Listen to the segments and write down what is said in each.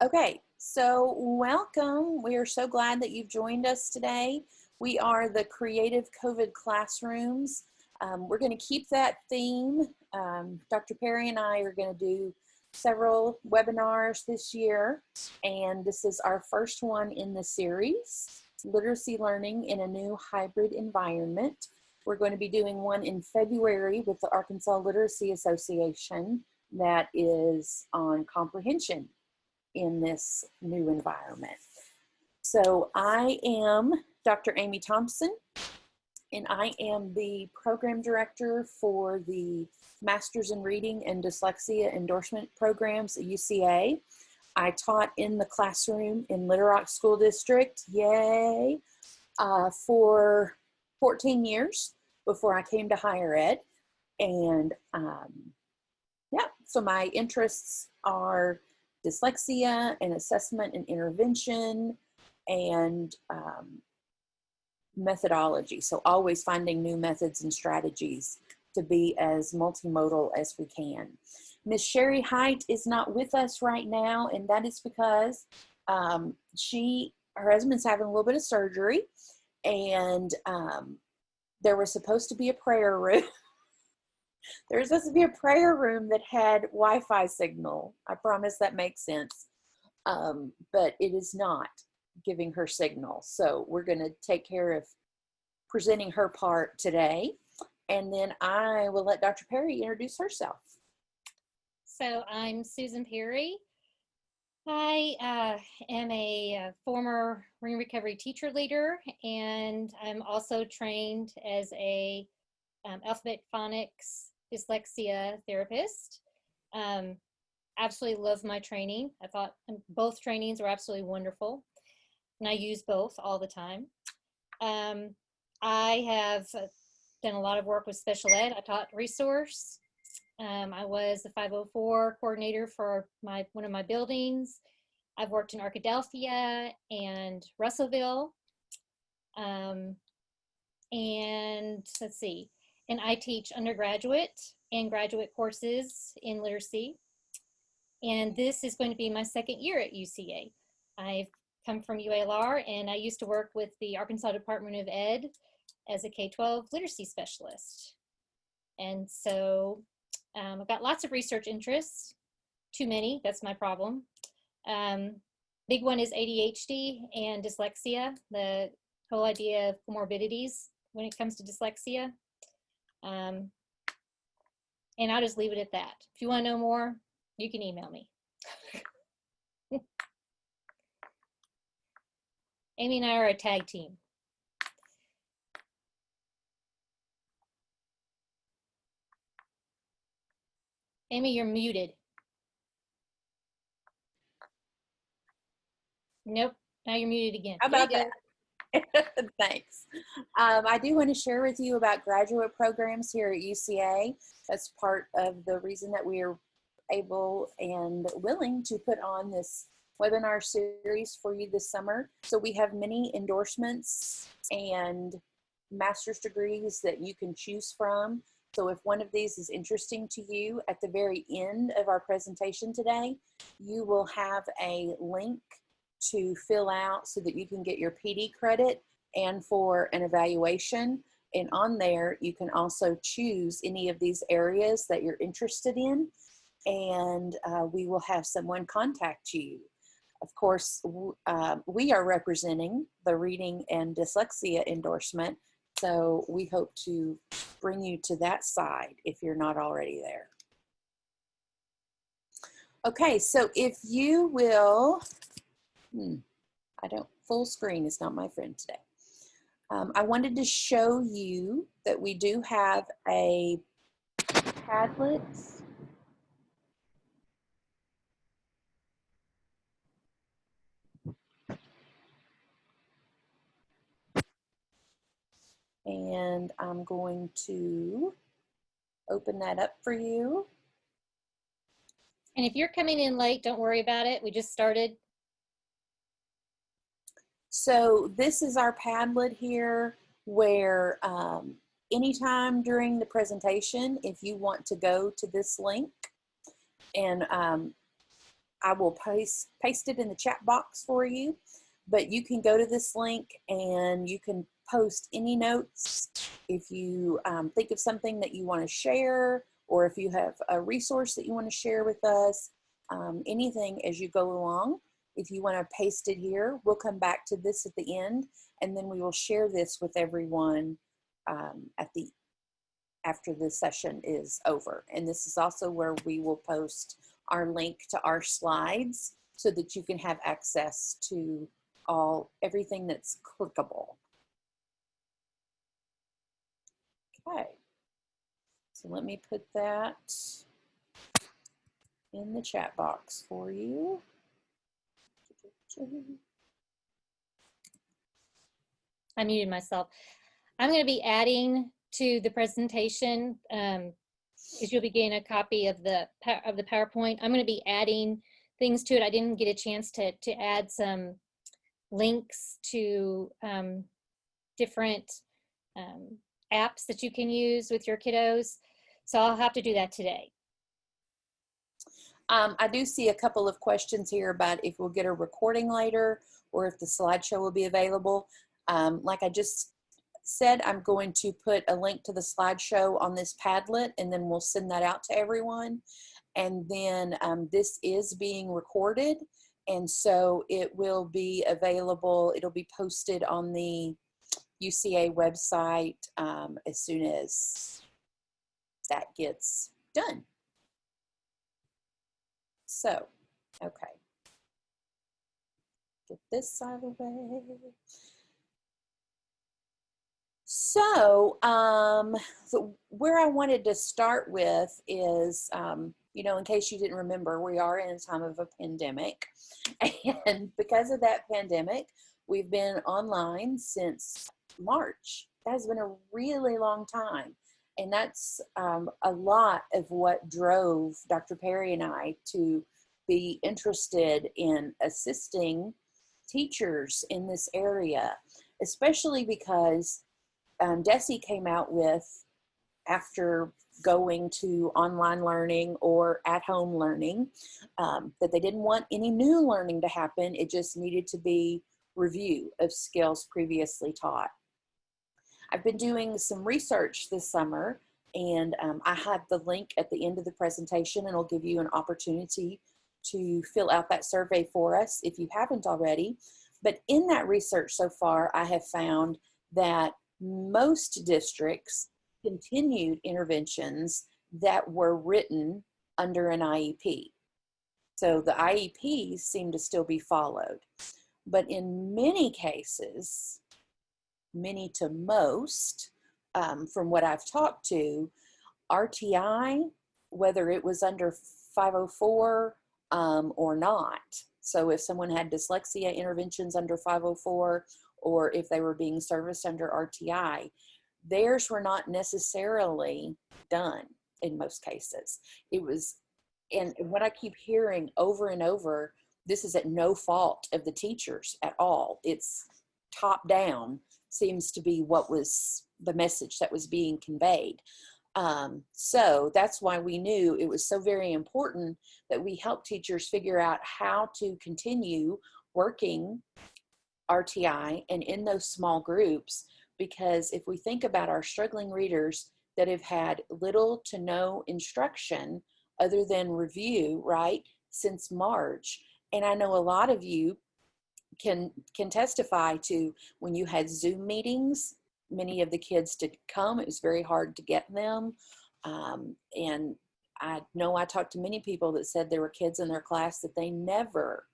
Okay, so welcome. We are so glad that you've joined us today. We are the Creative COVID Classrooms. We're going to keep that theme. Dr. Perry and I are going to do several webinars this year, and this is our first one in the series, Literacy Learning in a New Hybrid Environment. We're going to be doing one in February with the Arkansas Literacy Association that is on comprehension in this new environment. So I am Dr. Amy Thompson, and I am the program director for the Masters in Reading and Dyslexia Endorsement Programs at UCA. I taught in the classroom in Little Rock School District, yay, for 14 years before I came to higher ed. And yeah, so my interests are dyslexia and assessment and intervention and methodology. So always finding new methods and strategies to be as multimodal as we can. Miss Sheri Hight is not with us right now, and that is because her husband's having a little bit of surgery, and there was supposed to be a prayer room. There was supposed to be a prayer room that had Wi-Fi signal. I promise that makes sense. But it is not giving her signal. So we're going to take care of presenting her part today. And then I will let Dr. Perry introduce herself. So I'm Susan Perry. I am a former Ring Recovery teacher leader, and I'm also trained as a alphabet phonics dyslexia therapist. Absolutely love my training. I thought both trainings were absolutely wonderful, and I use both all the time. I have done a lot of work with special ed. I taught resource. I was the 504 coordinator for one of my buildings. I've worked in Arkadelphia and Russellville. And let's see. And I teach undergraduate and graduate courses in literacy. And this is going to be my second year at UCA. I've come from UALR, and I used to work with the Arkansas Department of Ed as a K-12 literacy specialist. And so I've got lots of research interests, too many, that's my problem. Big one is ADHD and dyslexia, the whole idea of comorbidities when it comes to dyslexia. And I'll just leave it at that. If you want to know more, you can email me. Amy and I are a tag team. Amy, you're muted. Nope, now you're muted again. How about that? Thanks. I do want to share with you about graduate programs here at UCA. That's part of the reason that we are able and willing to put on this webinar series for you this summer. So we have many endorsements and master's degrees that you can choose from. So if one of these is interesting to you, at the very end of our presentation today, you will have a link to fill out so that you can get your PD credit and for an evaluation. And on there, you can also choose any of these areas that you're interested in, and we will have someone contact you. Of course, we are representing the reading and dyslexia endorsement, so we hope to bring you to that side if you're not already there. Okay, so if you will, full screen is not my friend today. I wanted to show you that we do have a Padlet. And I'm going to open that up for you. And if you're coming in late, don't worry about it. We just started. So this is our Padlet here, where anytime during the presentation, if you want to go to this link and I will paste it in the chat box for you, but you can go to this link and you can post any notes. If you think of something that you want to share, or if you have a resource that you want to share with us, anything as you go along, if you want to paste it here, we'll come back to this at the end, and then we will share this with everyone after the session is over. And this is also where we will post our link to our slides so that you can have access to everything that's clickable. Okay, so let me put that in the chat box for you. I muted myself. I'm going to be adding to the presentation, because you'll be getting a copy of the PowerPoint. I'm going to be adding things to it. I didn't get a chance to add some links to different apps that you can use with your kiddos. So I'll have to do that today. I do see a couple of questions here about if we'll get a recording later or if the slideshow will be available. Like I just said, I'm going to put a link to the slideshow on this Padlet, and then we'll send that out to everyone. And then this is being recorded, and so it will be available. It'll be posted on the UCA website as soon as that gets done. So, okay. Get this out of the way. So where I wanted to start with is, you know, in case you didn't remember, we are in a time of a pandemic. And because of that pandemic, we've been online since March. That has been a really long time. And that's a lot of what drove Dr. Perry and I to be interested in assisting teachers in this area, especially because DESE came out with, after going to online learning or at-home learning, that they didn't want any new learning to happen. It just needed to be review of skills previously taught. I've been doing some research this summer, and I have the link at the end of the presentation, and it'll give you an opportunity to fill out that survey for us if you haven't already. But in that research so far, I have found that most districts continued interventions that were written under an IEP. So the IEPs seem to still be followed. But in many cases, many to most, from what I've talked to, RTI, whether it was under 504 or not. So if someone had dyslexia interventions under 504, or if they were being serviced under RTI, theirs were not necessarily done in most cases. It was, and what I keep hearing over and over, this is at no fault of the teachers at all. It's top down seems to be what was the message that was being conveyed. So that's why we knew it was so very important that we help teachers figure out how to continue working RTI and in those small groups, because if we think about our struggling readers that have had little to no instruction other than review, right, since March, and I know a lot of you can testify to when you had Zoom meetings, many of the kids did come. It was very hard to get them. And I know I talked to many people that said there were kids in their class that they never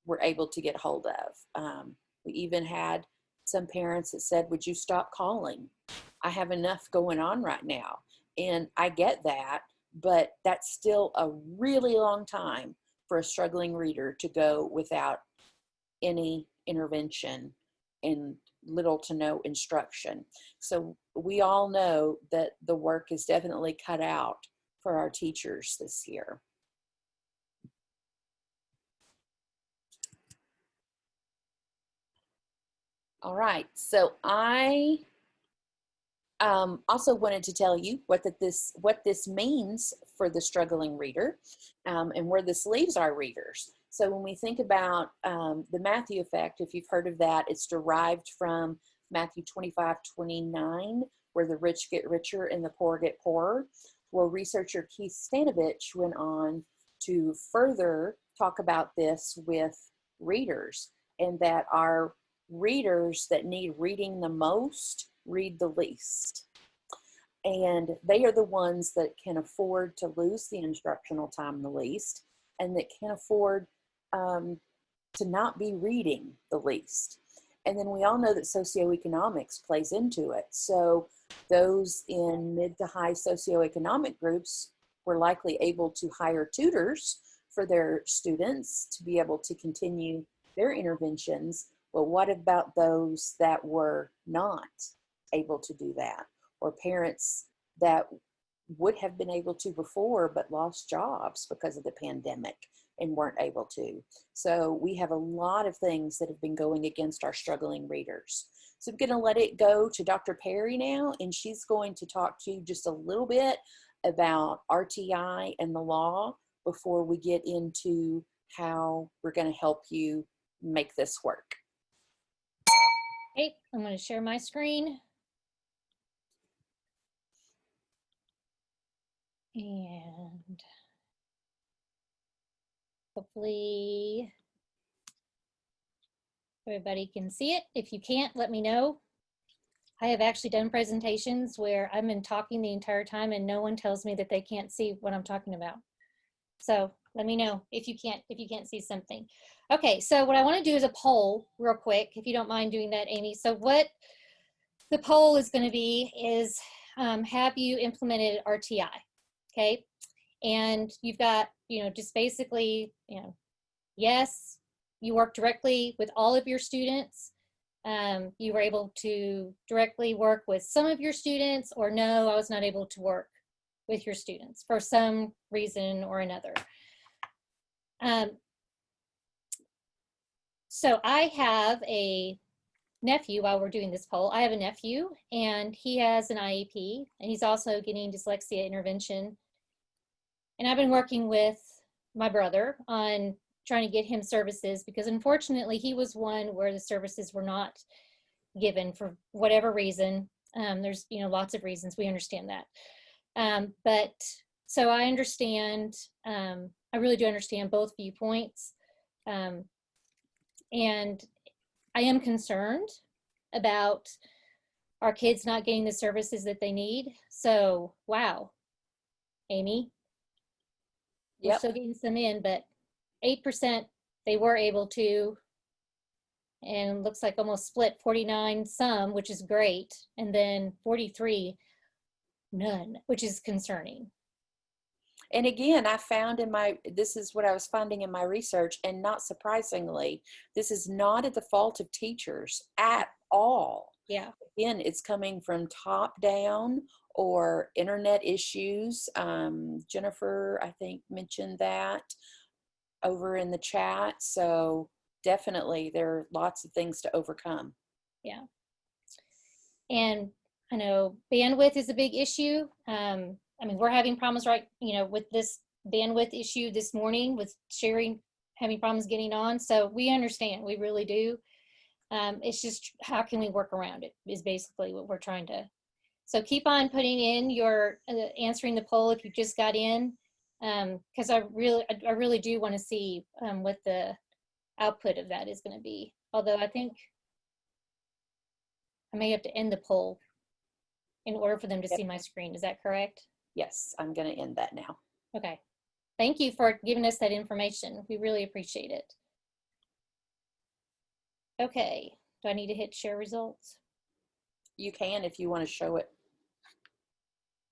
were able to get hold of. We even had some parents that said, would you stop calling? I have enough going on right now. And I get that, but that's still a really long time for a struggling reader to go without any intervention and little to no instruction. So we all know that the work is definitely cut out for our teachers this year. All right, so I Also wanted to tell you what this means for the struggling reader, and where this leaves our readers. So when we think about the Matthew effect, if you've heard of that, it's derived from Matthew 25:29, where the rich get richer and the poor get poorer. Well, researcher Keith Stanovich went on to further talk about this with readers, and that our readers that need reading the most read the least. And they are the ones that can afford to lose the instructional time the least, and that can afford to not be reading the least. And then we all know that socioeconomics plays into it. So those in mid to high socioeconomic groups were likely able to hire tutors for their students to be able to continue their interventions. But what about those that were not able to do that, or parents that would have been able to before but lost jobs because of the pandemic and weren't able to? So we have a lot of things that have been going against our struggling readers. So I'm going to let it go to Dr. Perry now, and she's going to talk to you just a little bit about RTI and the law before we get into how we're going to help you make this work. Okay, I'm going to share my screen. And hopefully everybody can see it. If you can't, let me know. I have actually done presentations where I've been talking the entire time and no one tells me that they can't see what I'm talking about. So let me know if you can't see something. Okay, so what I want to do is a poll real quick, if you don't mind doing that, Amy. So what the poll is going to be is, have you implemented RTI? Okay, and you've got, just basically, yes, you work directly with all of your students. You were able to directly work with some of your students, or no, I was not able to work with your students for some reason or another. So I have a nephew, while we're doing this poll, I have a nephew and he has an IEP and he's also getting dyslexia intervention. And I've been working with my brother on trying to get him services, because unfortunately he was one where the services were not given for whatever reason. There's lots of reasons, we understand that. But so I understand, I really do understand both viewpoints. And I am concerned about our kids not getting the services that they need. So, wow, Amy, we're Yep. still getting some in, but 8% they were able to, and looks like almost split 49 some, which is great, and then 43 none, which is concerning. And again, I found this is what I was finding in my research, and not surprisingly, this is not at the fault of teachers at all. Yeah. Again, it's coming from top down or internet issues. Jennifer, I think, mentioned that over in the chat. So definitely there are lots of things to overcome. Yeah. And I know bandwidth is a big issue. I mean, we're having problems with this bandwidth issue this morning with Sheri having problems getting on. So we understand, we really do. It's just, how can we work around it is basically what we're trying to. So keep on putting in your, answering the poll if you just got in, because I really do want to see what the output of that is going to be. Although I think I may have to end the poll in order for them to see my screen. Is that correct? Yes, I'm going to end that now. Okay. Thank you for giving us that information. We really appreciate it. Okay. Do I need to hit share results? You can if you want to show it.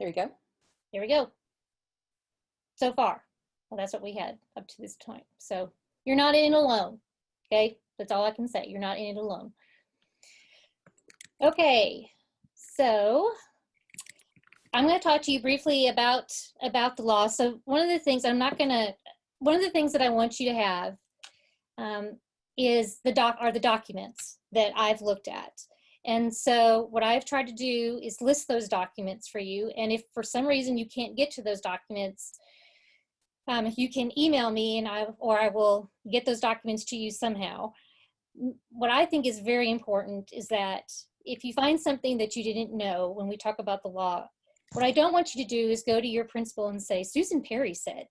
There you go. There we go. So far. Well, that's what we had up to this point. So you're not in it alone. Okay. That's all I can say. You're not in it alone. Okay. So I'm going to talk to you briefly about the law. So one of the things that I want you to have is the documents that I've looked at. And so what I've tried to do is list those documents for you. And if for some reason you can't get to those documents, you can email me and I will get those documents to you somehow. What I think is very important is that if you find something that you didn't know when we talk about the law, what I don't want you to do is go to your principal and say, Susan Perry said.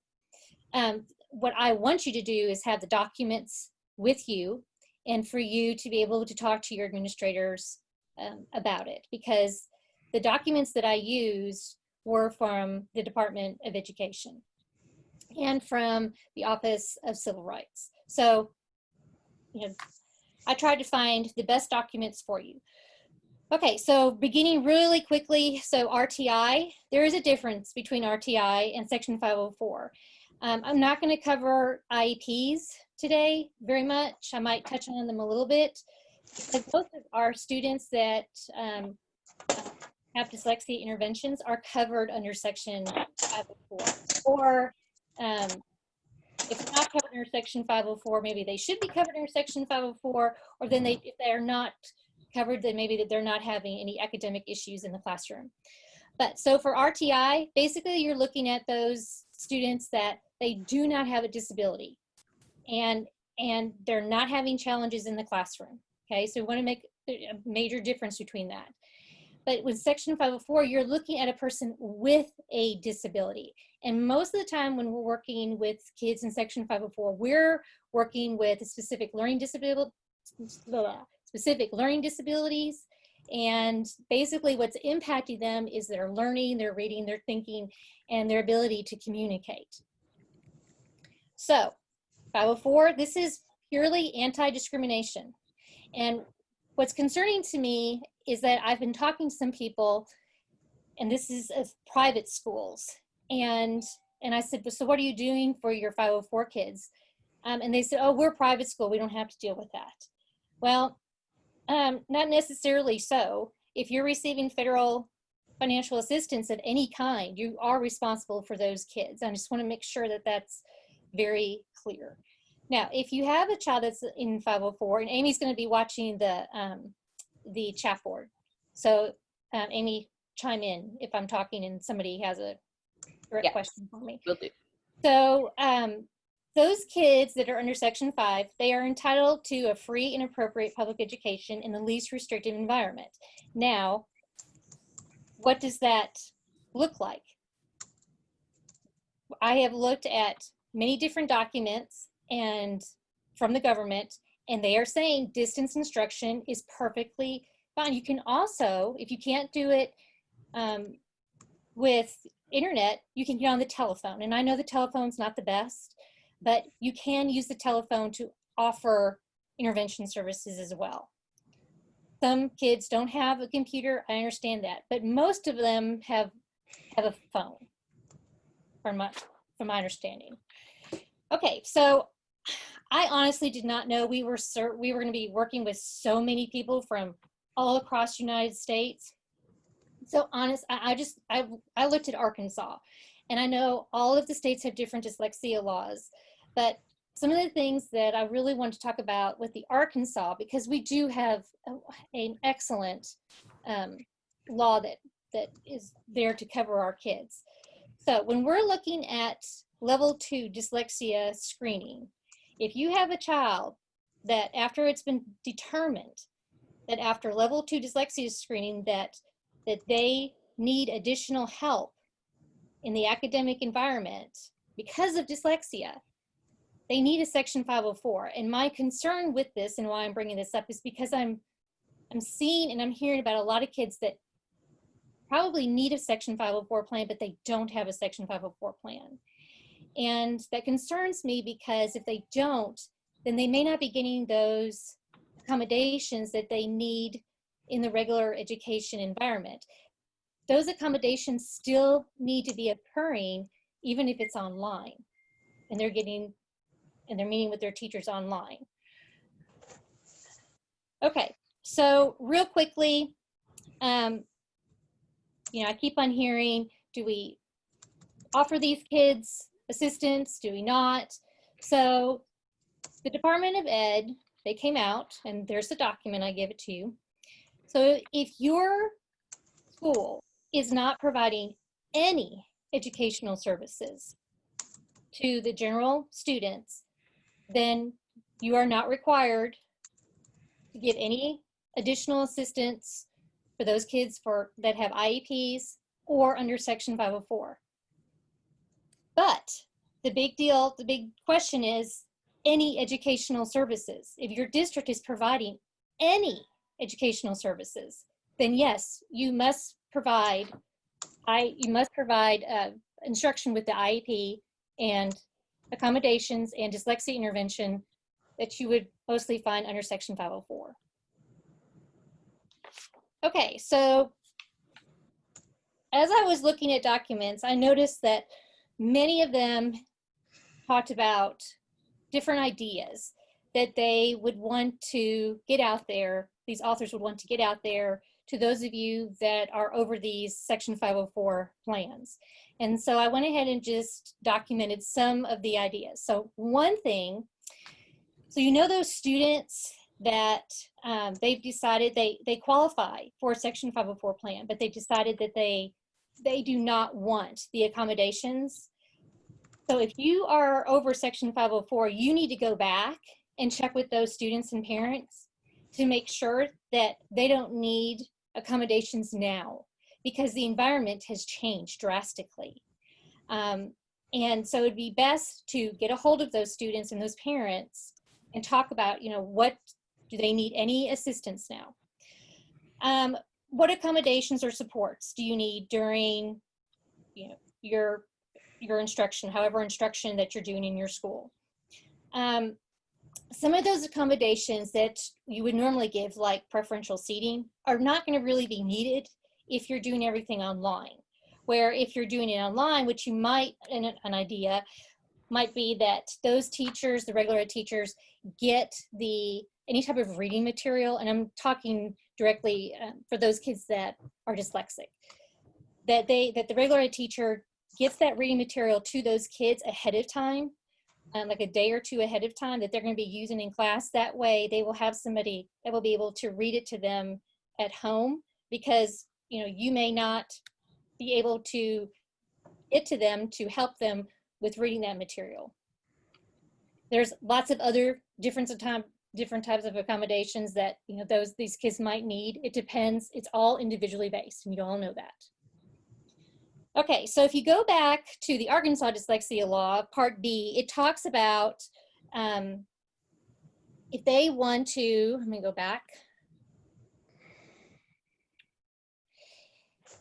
What I want you to do is have the documents with you and for you to be able to talk to your administrators about it, because the documents that I used were from the Department of Education and from the Office of Civil Rights. So, I tried to find the best documents for you. Okay, so beginning really quickly, so RTI, there is a difference between RTI and Section 504. I'm not going to cover IEPs today very much. I might touch on them a little bit, because both of our students that have dyslexia interventions are covered under Section 504. Or if they're not covered under Section 504, maybe they should be covered under Section 504, or then if they are not covered, then maybe that they're not having any academic issues in the classroom. But so for RTI, basically you're looking at those students that they do not have a disability and they're not having challenges in the classroom. Okay, so we want to make a major difference between that. But with Section 504, you're looking at a person with a disability. And most of the time when we're working with kids in Section 504, we're working with specific learning disabilities. And basically what's impacting them is their learning, their reading, their thinking, and their ability to communicate. So 504, this is purely anti-discrimination. And what's concerning to me is that I've been talking to some people, and this is of private schools. And I said, so what are you doing for your 504 kids? And they said, oh, we're a private school, we don't have to deal with that. Well, not necessarily so. If you're receiving federal financial assistance of any kind, you are responsible for those kids. I just want to make sure that that's very clear. Now, if you have a child that's in 504, and Amy's going to be watching the chat board. So Amy, chime in if I'm talking and somebody has a direct question for me. Will do. So those kids that are under Section 5, they are entitled to a free and appropriate public education in the least restrictive environment. Now, what does that look like? I have looked at many different documents and from the government, and they are saying distance instruction is perfectly fine. You can also, if you can't do it with internet, you can get on the telephone. And I know the telephone's not the best, but you can use the telephone to offer intervention services as well. Some kids don't have a computer, I understand that, but most of them have a phone, from my understanding. Okay, so I honestly did not know we were going to be working with so many people from all across the United States. So honest, I looked at Arkansas, and I know all of the states have different dyslexia laws, but some of the things that I really want to talk about with the Arkansas, because we do have an excellent law that is there to cover our kids. So when we're looking at level 2 dyslexia screening, if you have a child that after it's been determined that after level 2 dyslexia screening that they need additional help in the academic environment because of dyslexia, they need a Section 504. And my concern with this and why I'm bringing this up is because I'm seeing and I'm hearing about a lot of kids that probably need a Section 504 plan, but they don't have a Section 504 plan. And that concerns me because if they don't, then they may not be getting those accommodations that they need in the regular education environment. Those accommodations still need to be occurring even if it's online and they're meeting with their teachers online. Okay, so real quickly, I keep on hearing, do we offer these kids assistance? Do we not? So the Department of Ed, they came out, and there's the document, I gave it to you. So if your school is not providing any educational services to the general students, then you are not required to give any additional assistance for those kids that have IEPs or under Section 504. But the big question is any educational services. If your district is providing any educational services, then yes, you must provide instruction with the IEP and accommodations and dyslexia intervention that you would mostly find under Section 504. Okay, so as I was looking at documents, I noticed that many of them talked about different ideas that they would want to get out there, these authors would want to get out there to those of you that are over these Section 504 plans. And so I went ahead and just documented some of the ideas. So one thing, so you know those students that they've decided they qualify for a Section 504 plan, but they've decided that they do not want the accommodations. So if you are over Section 504, you need to go back and check with those students and parents to make sure that they don't need accommodations now, because the environment has changed drastically. And so it'd be best to get a hold of those students and those parents and talk about, what do they need, any assistance now? What accommodations or supports do you need during, your instruction, however instruction that you're doing in your school? Some of those accommodations that you would normally give, like preferential seating, are not going to really be needed if you're doing everything online. Where if you're doing it online, which you might, an idea might be that those teachers, the regular ed teachers, get any type of reading material, and I'm talking directly for those kids that are dyslexic, that the regular ed teacher gets that reading material to those kids ahead of time, like a day or two ahead of time, that they're going to be using in class. That way they will have somebody that will be able to read it to them at home, because you may not be able to get to them to help them with reading that material. There's lots of other different types of accommodations that these kids might need. It depends. It's all individually based, and you all know that. Okay, so if you go back to the Arkansas Dyslexia Law, Part B, it talks about if they want to, let me go back.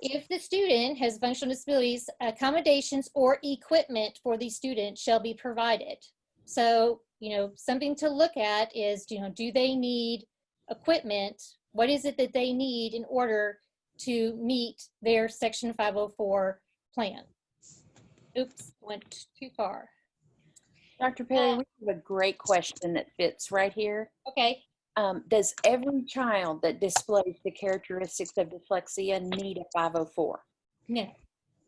If the student has functional disabilities, accommodations or equipment for the student shall be provided. So, something to look at is, do they need equipment? What is it that they need in order to meet their Section 504 plan? Oops, went too far. Dr. Perry, we have a great question that fits right here. Okay. Does every child that displays the characteristics of dyslexia need a 504? No,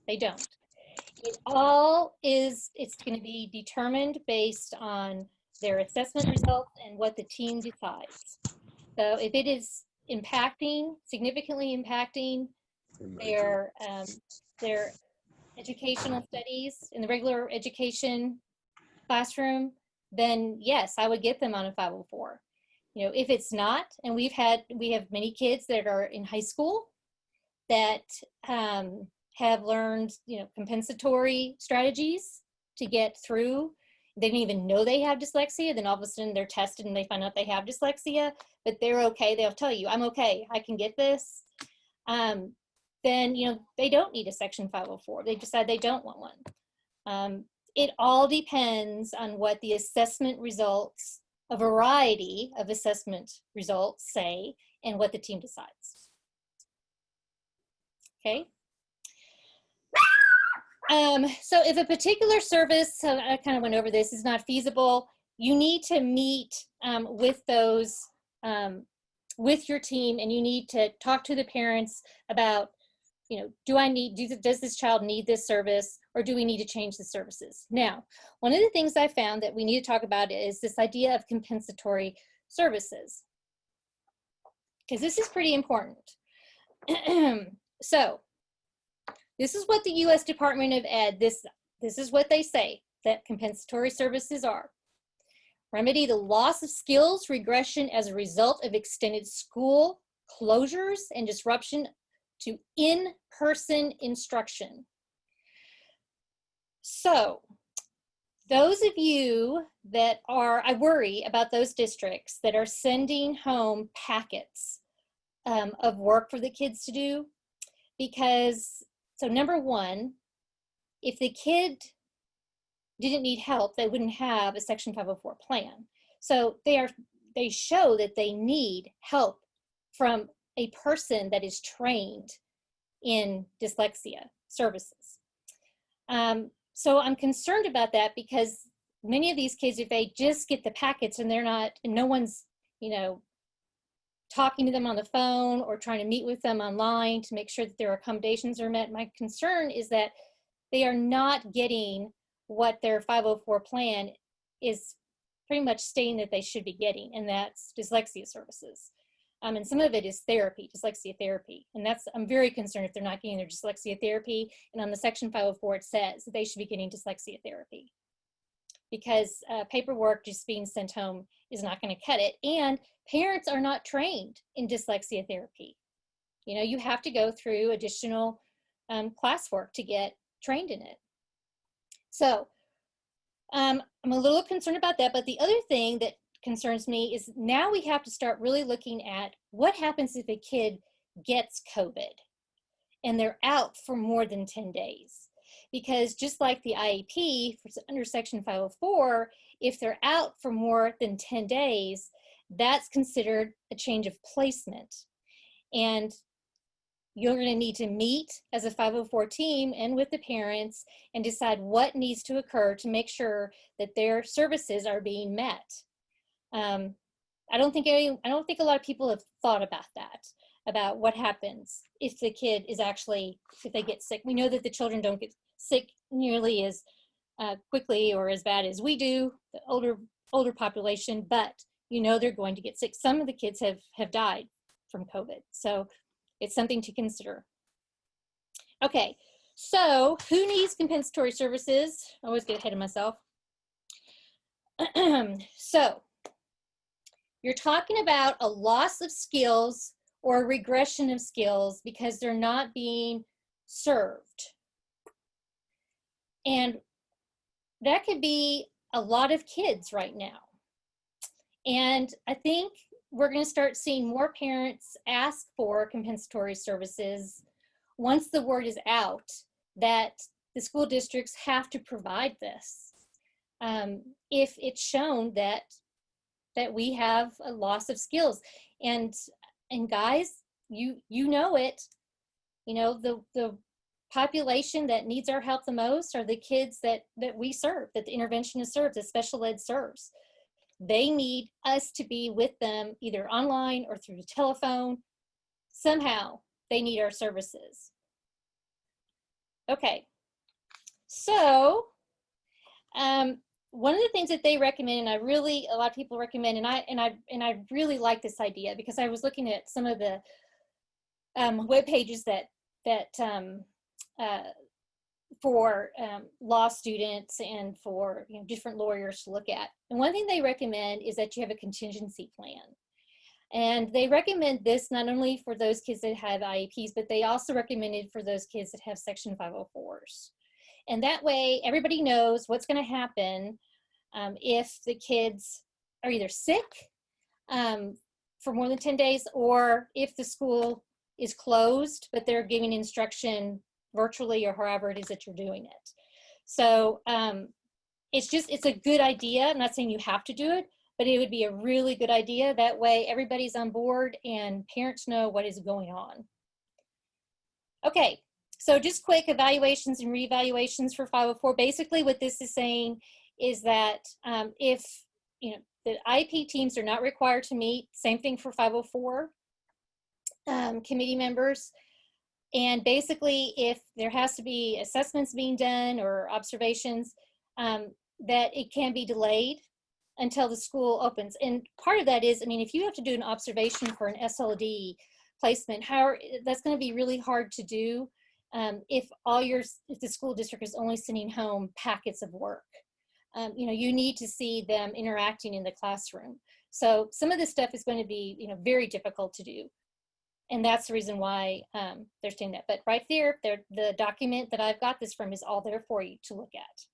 they don't. It's going to be determined based on their assessment results and what the team decides. So if it is significantly impacting their educational studies in the regular education classroom, then yes, I would get them on a 504. If it's not, and we have many kids that are in high school that have learned, compensatory strategies to get through. They didn't even know they have dyslexia. Then all of a sudden they're tested and they find out they have dyslexia, but they're okay. They'll tell you, I'm okay. I can get this. Then, they don't need a Section 504. They decide they don't want one. It all depends on what the assessment results, a variety of assessment results say, and what the team decides. Okay. So if a particular service, I kind of went over this, is not feasible, you need to meet with those, with your team, and you need to talk to the parents about, does this child need this service, or do we need to change the services? Now, one of the things I found that we need to talk about is this idea of compensatory services. because this is pretty important. So this is what the U.S. Department of Ed, this is what they say that compensatory services are. Remedy the loss of skills regression as a result of extended school closures and disruption to in-person instruction. So those of you that are, I worry about those districts that are sending home packets of work for the kids to do, because, so number one, if the kid didn't need help, they wouldn't have a Section 504 plan. So they show that they need help from a person that is trained in dyslexia services. So I'm concerned about that, because many of these kids, if they just get the packets and they're not, and no one's, you know, talking to them on the phone or trying to meet with them online to make sure that their accommodations are met, my concern is that they are not getting what their 504 plan is pretty much stating that they should be getting, and that's dyslexia services. And some of it is therapy, dyslexia therapy. And that's, I'm very concerned if they're not getting their dyslexia therapy. And on the Section 504, it says that they should be getting dyslexia therapy, because paperwork just being sent home is not going to cut it. And parents are not trained in dyslexia therapy. You know, you have to go through additional classwork to get trained in it. So I'm a little concerned about that. But the other thing that concerns me is now we have to start really looking at what happens if a kid gets COVID and they're out for more than 10 days. Because just like the IEP under Section 504, if they're out for more than 10 days, that's considered a change of placement. And you're going to need to meet as a 504 team and with the parents and decide what needs to occur to make sure that their services are being met. I don't think a lot of people have thought about that, about what happens if the kid is actually, if they get sick. We know that the children don't get sick nearly as quickly or as bad as we do, the older population, but you know they're going to get sick. Some of the kids have died from COVID, so it's something to consider. Okay, so who needs compensatory services? I always get ahead of myself. So you're talking about a loss of skills or a regression of skills because they're not being served. And that could be a lot of kids right now. And I think we're going to start seeing more parents ask for compensatory services once the word is out that the school districts have to provide this. If it's shown that we have a loss of skills. And guys, you know it, you know, the population that needs our help the most are the kids that we serve, that the interventionist serves, that special ed serves. They need us to be with them either online or through the telephone. Somehow they need our services. Okay, so one of the things that they recommend, and a lot of people recommend, and I really like this idea because I was looking at some of the web pages that for law students and for different lawyers to look at. And one thing they recommend is that you have a contingency plan. And they recommend this not only for those kids that have IEPs, but they also recommend it for those kids that have Section 504s. And that way, everybody knows what's going to happen if the kids are either sick for more than 10 days, or if the school is closed, but they're giving instruction virtually or however it is that you're doing it. So it's a good idea. I'm not saying you have to do it, but it would be a really good idea. That way everybody's on board and parents know what is going on. Okay, so just quick evaluations and reevaluations for 504. Basically what this is saying is that if the IEP teams are not required to meet, same thing for 504 committee members. And basically, if there has to be assessments being done or observations, that it can be delayed until the school opens. And part of that is, I mean, if you have to do an observation for an SLD placement, that's going to be really hard to do if the school district is only sending home packets of work. You know, you need to see them interacting in the classroom. So some of this stuff is going to be, you know, very difficult to do. And that's the reason why they're saying that. But right there, the document that I've got this from is all there for you to look at.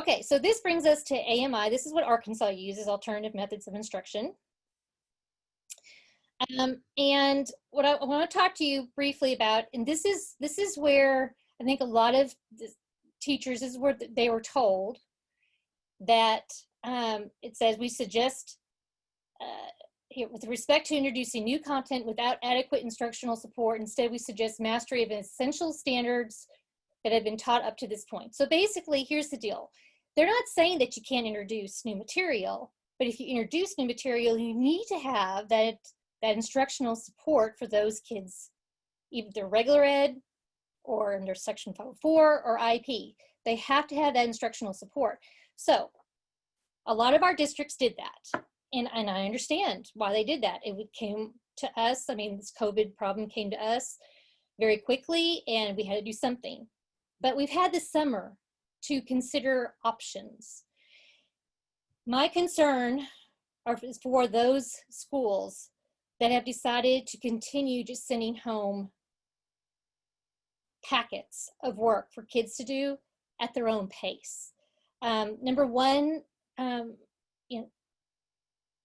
Okay, so this brings us to AMI. This is what Arkansas uses, Alternative Methods of Instruction. And what I want to talk to you briefly about, and this is where I think a lot of teachers, this is where they were told that it says we suggest here, with respect to introducing new content without adequate instructional support, instead we suggest mastery of essential standards that have been taught up to this point. So basically, here's the deal. They're not saying that you can't introduce new material, but if you introduce new material, you need to have that instructional support for those kids, either regular ed or under Section 504 or IP. They have to have that instructional support. So a lot of our districts did that. And I understand why they did that. It came to us, I mean, this COVID problem came to us very quickly and we had to do something. But we've had this summer to consider options. My concern is for those schools that have decided to continue just sending home packets of work for kids to do at their own pace. Number one, you know,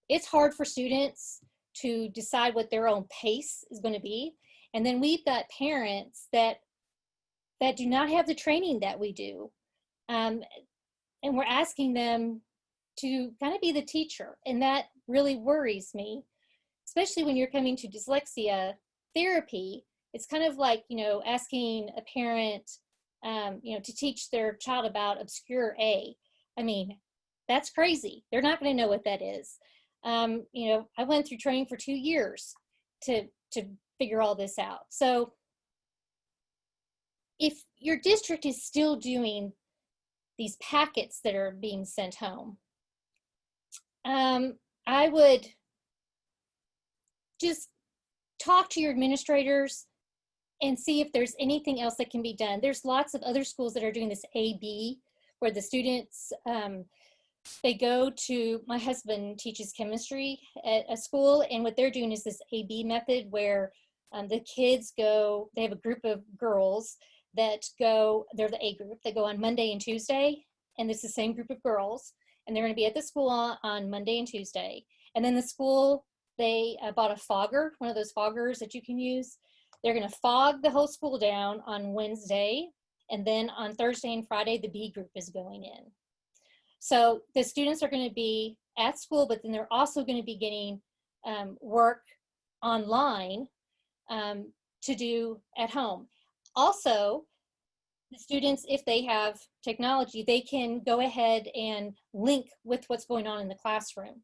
it's hard for students to decide what their own pace is going to be. And then we've got parents that do not have the training that we do. And we're asking them to kind of be the teacher. And that really worries me, especially when you're coming to dyslexia therapy. It's kind of like, you know, asking a parent, you know, to teach their child about obscure A. I mean, that's crazy. They're not going to know what that is. You know, I went through training for 2 years to figure all this out. So if your district is still doing these packets that are being sent home, I would just talk to your administrators and see if there's anything else that can be done. There's lots of other schools that are doing this AB, where the students, they go to, my husband teaches chemistry at a school, and what they're doing is this AB method where the kids go, they have a group of girls that go, they're the A group, that go on Monday and Tuesday, and it's the same group of girls, and they're going to be at the school on Monday and Tuesday. And then the school, they bought a fogger, one of those foggers that you can use. They're going to fog the whole school down on Wednesday, and then on Thursday and Friday, the B group is going in. So the students are going to be at school, but then they're also going to be getting work online to do at home. Also, the students, if they have technology, they can go ahead and link with what's going on in the classroom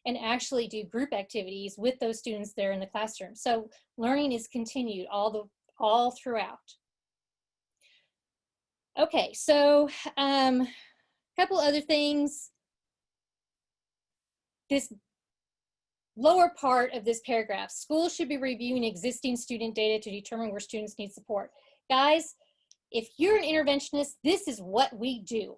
and actually do group activities with those students there in the classroom. So learning is continued all throughout. Okay, so a couple other things. This lower part of this paragraph, schools should be reviewing existing student data to determine where students need support. Guys, if you're an interventionist, this is what we do,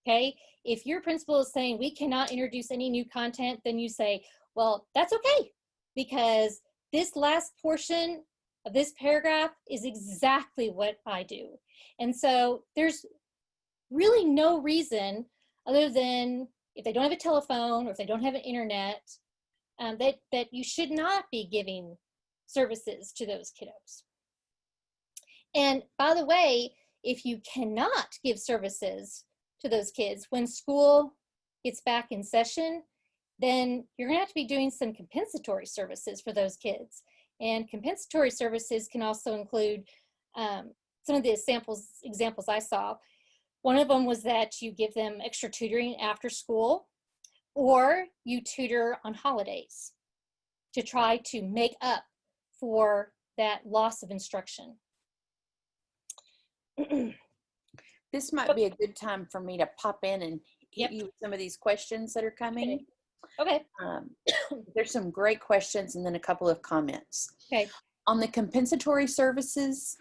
okay? If your principal is saying we cannot introduce any new content, then you say, well, that's okay, because this last portion of this paragraph is exactly what I do. And so there's really no reason other than if they don't have a telephone or if they don't have an internet, that you should not be giving services to those kiddos. And by the way, if you cannot give services to those kids when school gets back in session, then you're gonna have to be doing some compensatory services for those kids. And compensatory services can also include some of the examples I saw. One of them was that you give them extra tutoring after school, or you tutor on holidays to try to make up for that loss of instruction. This might be a good time for me to pop in and hit you with some of these questions that are coming. Okay. There's some great questions and then a couple of comments. Okay. On the compensatory services,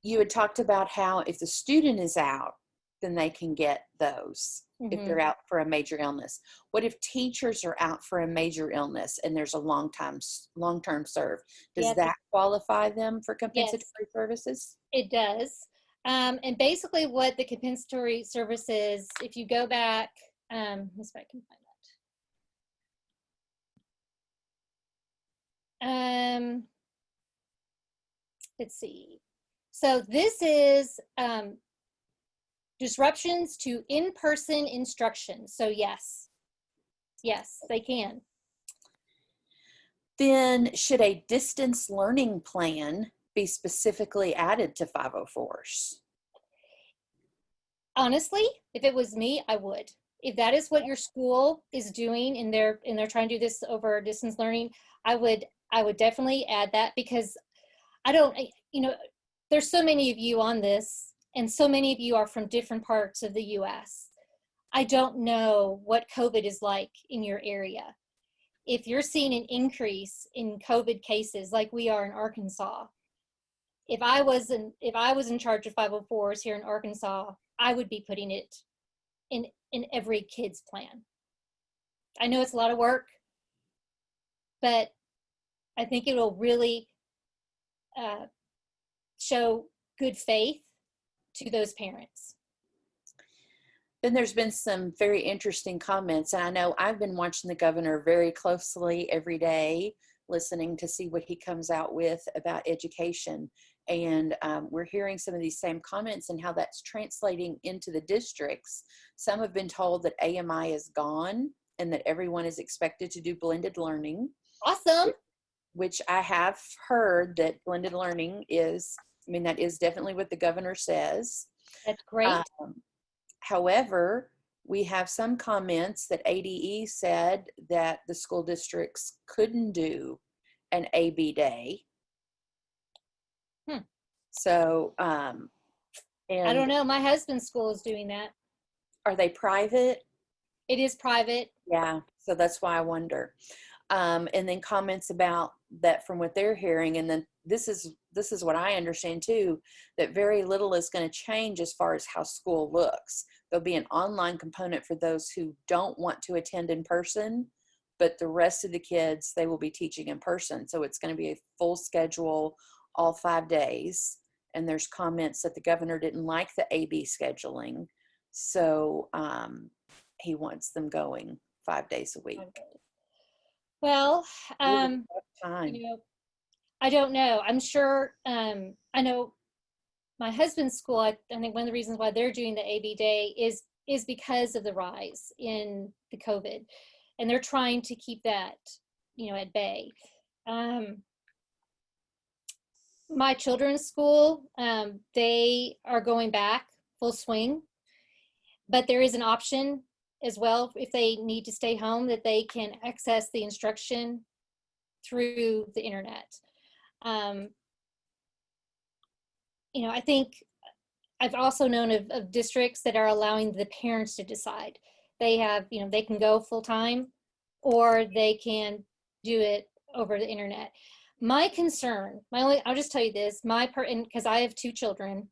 you had talked about how if the student is out, then they can get those if they're out for a major illness. What if teachers are out for a major illness and there's a long-term serve? Does that qualify them for compensatory services? It does. And basically what the compensatory services, if you go back, let's see if I can find that. Let's see. So this is disruptions to in-person instruction. So yes, they can. Then should a distance learning plan be specifically added to 504s? Honestly, if it was me, I would. If that is what your school is doing and they're trying to do this over distance learning, I would definitely add that, because there's so many of you on this and so many of you are from different parts of the US. I don't know what COVID is like in your area. If you're seeing an increase in COVID cases like we are in Arkansas, if I was in charge of 504s here in Arkansas, I would be putting it in every kid's plan. I know it's a lot of work, but I think it will really show good faith to those parents. Then there's been some very interesting comments. And I know I've been watching the governor very closely every day, listening to see what he comes out with about education. And we're hearing some of these same comments and how that's translating into the districts. Some have been told that AMI is gone and that everyone is expected to do blended learning. Awesome. Which I have heard that blended learning is, that is definitely what the governor says. That's great. However, we have some comments that ADE said that the school districts couldn't do an AB day. So, and I don't know. My husband's school is doing that. Are they private? It is private. Yeah. So that's why I wonder. And then comments about that from what they're hearing. And then this is what I understand too, that very little is going to change as far as how school looks. There'll be an online component for those who don't want to attend in person, but the rest of the kids, they will be teaching in person. So it's going to be a full schedule, all 5 days. And there's comments that the governor didn't like the AB scheduling. So he wants them going 5 days a week. Well, time. I don't know. I'm sure, I know my husband's school, I think one of the reasons why they're doing the AB day is because of the rise in the COVID. And they're trying to keep that, at bay. My children's school, they are going back full swing, but there is an option as well if they need to stay home that they can access the instruction through the internet. I think I've also known of districts that are allowing the parents to decide. They have, they can go full time or they can do it over the internet. My concern, I'll just tell you this, because I have 2 children,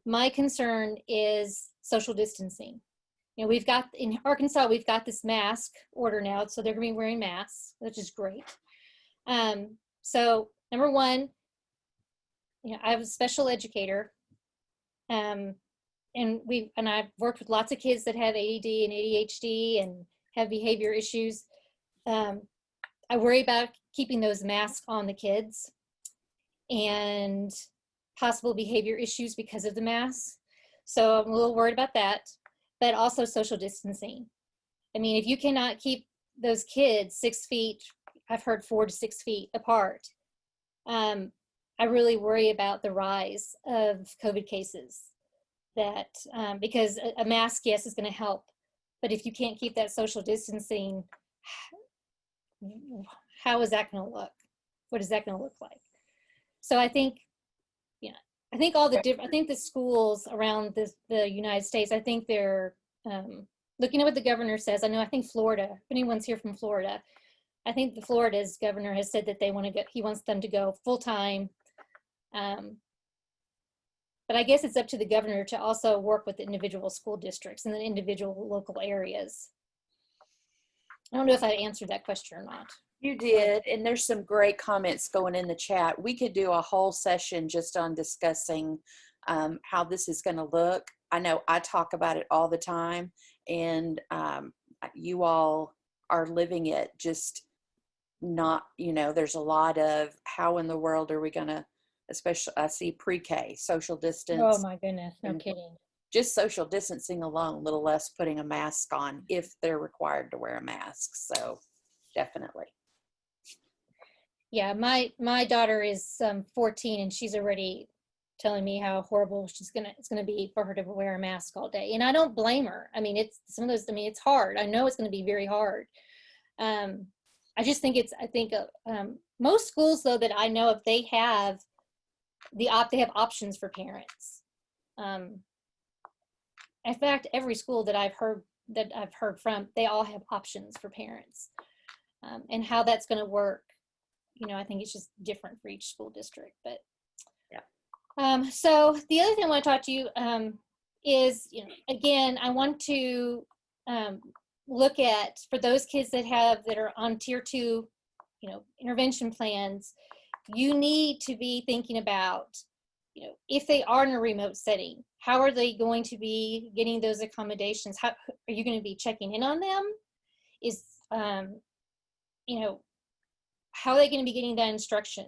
my concern is social distancing. We've got, in Arkansas, we've got this mask order now, so they're gonna be wearing masks, which is great. So number one, I have a special educator, and I've worked with lots of kids that have ADD and ADHD and have behavior issues. I worry about keeping those masks on the kids and possible behavior issues because of the masks. So I'm a little worried about that, but also social distancing. If you cannot keep those kids 6 feet, I've heard 4 to 6 feet apart, I really worry about the rise of COVID cases because a mask, yes, is going to help, but if you can't keep that social distancing, how is that going to look? What is that going to look like? So I think, I think all the I think the schools around the United States, I think they're looking at what the governor says, I think Florida, if anyone's here from Florida, I think the Florida's governor has said that he wants them to go full time. But I guess it's up to the governor to also work with the individual school districts and the individual local areas. I don't know if I answered that question or not. You did, and there's some great comments going in the chat. We could do a whole session just on discussing how this is going to look. I know I talk about it all the time, and you all are living it, just not, there's a lot of how in the world are we going to, especially I see pre-K, social distance. Oh my goodness, no kidding. Just social distancing alone, little less putting a mask on if they're required to wear a mask. So definitely. Yeah, my daughter is 14, and she's already telling me how horrible it's gonna be for her to wear a mask all day, and I don't blame her. I mean, it's hard. I know it's going to be very hard. I just think most schools, though, that I know of, they have options for parents. In fact, every school that I've heard from, they all have options for parents, and how that's going to work. I think it's just different for each school district. But yeah. So the other thing I want to talk to you is, again, I want to look at, for those kids that are on tier 2, intervention plans, you need to be thinking about, if they are in a remote setting, how are they going to be getting those accommodations? How are you going to be checking in on them? How are they going to be getting that instruction?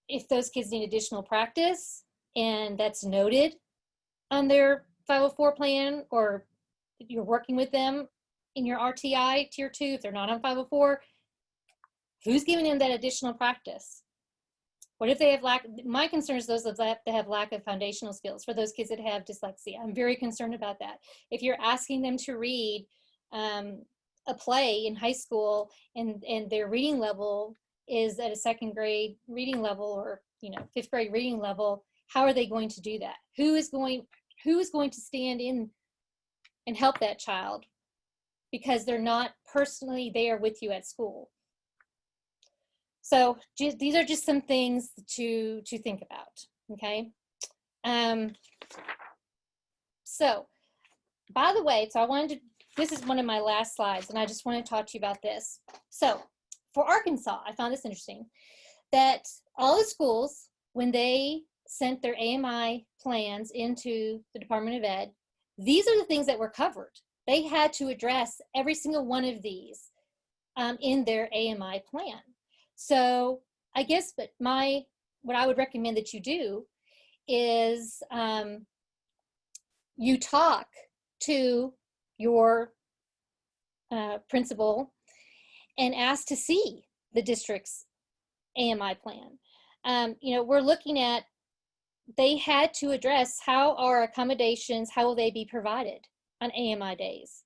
If those kids need additional practice and that's noted on their 504 plan, or if you're working with them in your RTI tier 2, if they're not on 504, who's giving them that additional practice? What if they have my concern is those that have lack of foundational skills. For those kids that have dyslexia, I'm very concerned about that. If you're asking them to read a play in high school, and their reading level is at a 2nd grade reading level, or 5th grade reading level, how are they going to do that? Who is going to stand in and help that child, because they're not personally there with you at school? So these are just some things to think about. Okay. So by the way, this is one of my last slides, and I just want to talk to you about this. So for Arkansas, I found this interesting, that all the schools, when they sent their AMI plans into the Department of Ed, these are the things that were covered. They had to address every single one of these in their AMI plan. So I guess, what I would recommend that you do is you talk to your principal and ask to see the district's AMI plan. We're looking at, they had to address how are accommodations, how will they be provided on AMI days?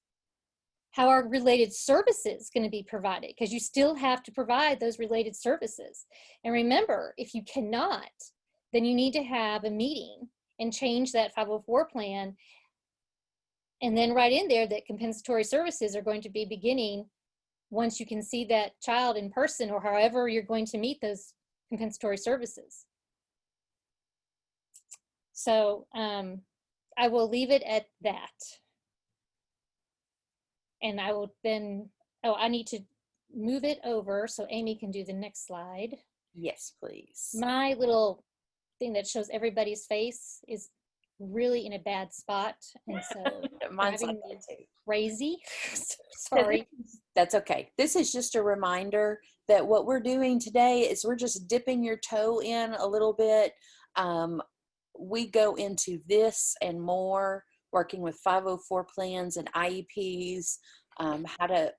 How are related services going to be provided? Because you still have to provide those related services. And remember, if you cannot, then you need to have a meeting and change that 504 plan, and then write in there that compensatory services are going to be beginning once you can see that child in person, or however you're going to meet those compensatory services. So I will leave it at that. And I will then, I need to move it over so Amy can do the next slide. Yes, please. My little thing that shows everybody's face is really in a bad spot, and so mine's like that too. Crazy. Sorry. That's okay. This is just a reminder that what we're doing today is we're just dipping your toe in a little bit. We go into this and more, working with 504 plans and IEPs, how to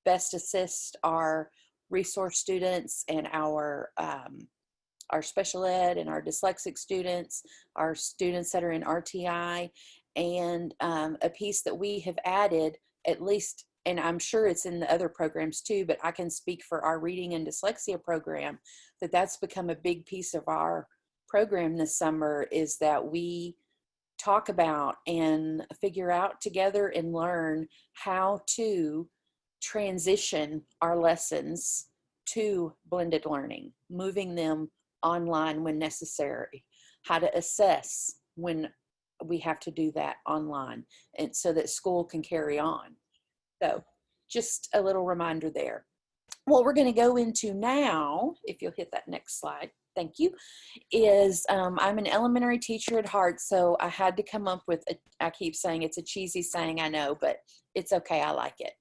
best assist our resource students and our special ed and our dyslexic students, our students that are in RTI, and a piece that we have added, at least, and I'm sure it's in the other programs too, but I can speak for our reading and dyslexia program, that's become a big piece of our program this summer, is that we talk about and figure out together and learn how to transition our lessons to blended learning, moving them online when necessary, how to assess when we have to do that online, and so that school can carry on. So just a little reminder there. What we're going to go into now, if you'll hit that next slide, thank you, is I'm an elementary teacher at heart, so I had to come up with, I keep saying it's a cheesy saying, I know, but it's okay, I like it.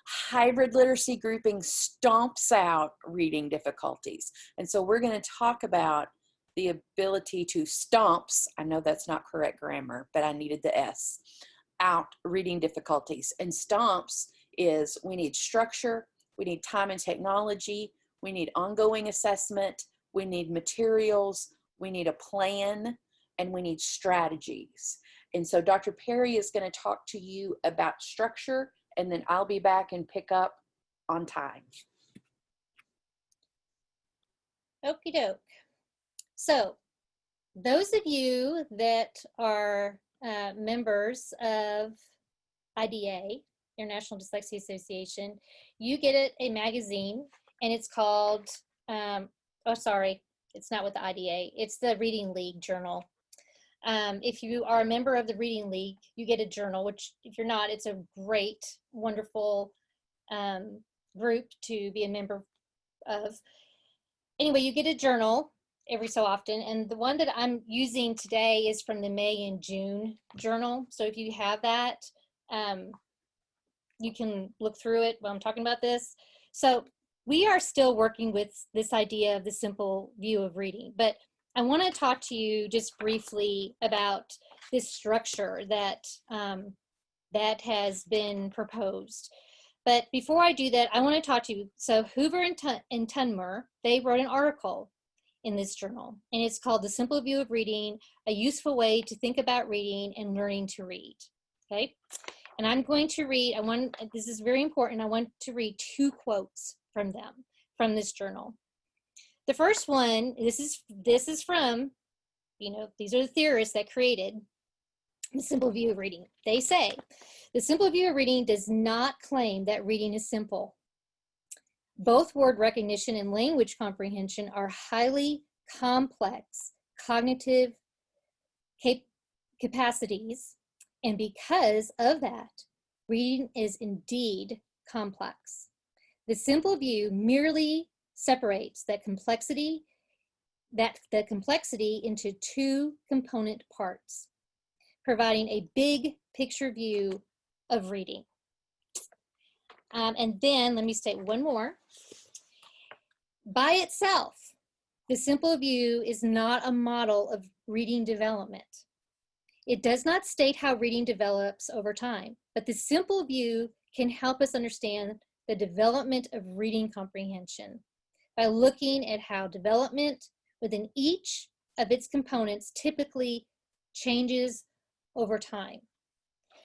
Hybrid literacy grouping stomps out reading difficulties. And so we're going to talk about the ability to stomps, I know that's not correct grammar, but I needed the S, out reading difficulties. And stomps is we need structure, we need time and technology, we need ongoing assessment, we need materials, we need a plan, and we need strategies. And so Dr. Perry is going to talk to you about structure, and then I'll be back and pick up on time. Okie doke. So those of you that are members of IDA, International Dyslexia Association, you get a magazine, and it's called, oh, sorry, it's not with the IDA, it's the Reading League Journal. If you are a member of the Reading League, you get a journal, which if you're not, it's a great, wonderful group to be a member of. Anyway, you get a journal every so often, and the one that I'm using today is from the May and June journal. So if you have that, you can look through it while I'm talking about this. So we are still working with this idea of the simple view of reading, but I want to talk to you just briefly about this structure that that has been proposed. But before I do that, I want to talk to you. So Hoover and Tunmer, they wrote an article in this journal, and it's called The Simple View of Reading, a Useful Way to Think About Reading and Learning to Read. Okay, and I'm going to read, this is very important, I want to read 2 quotes from them, from this journal. The first one, this is from, these are the theorists that created the simple view of reading. They say, the simple view of reading does not claim that reading is simple. Both word recognition and language comprehension are highly complex cognitive capacities, and because of that, reading is indeed complex. The simple view merely separates the complexity into 2 component parts, providing a big picture view of reading. And then let me state one more. By itself, the simple view is not a model of reading development. It does not state how reading develops over time, but the simple view can help us understand the development of reading comprehension by looking at how development within each of its components typically changes over time.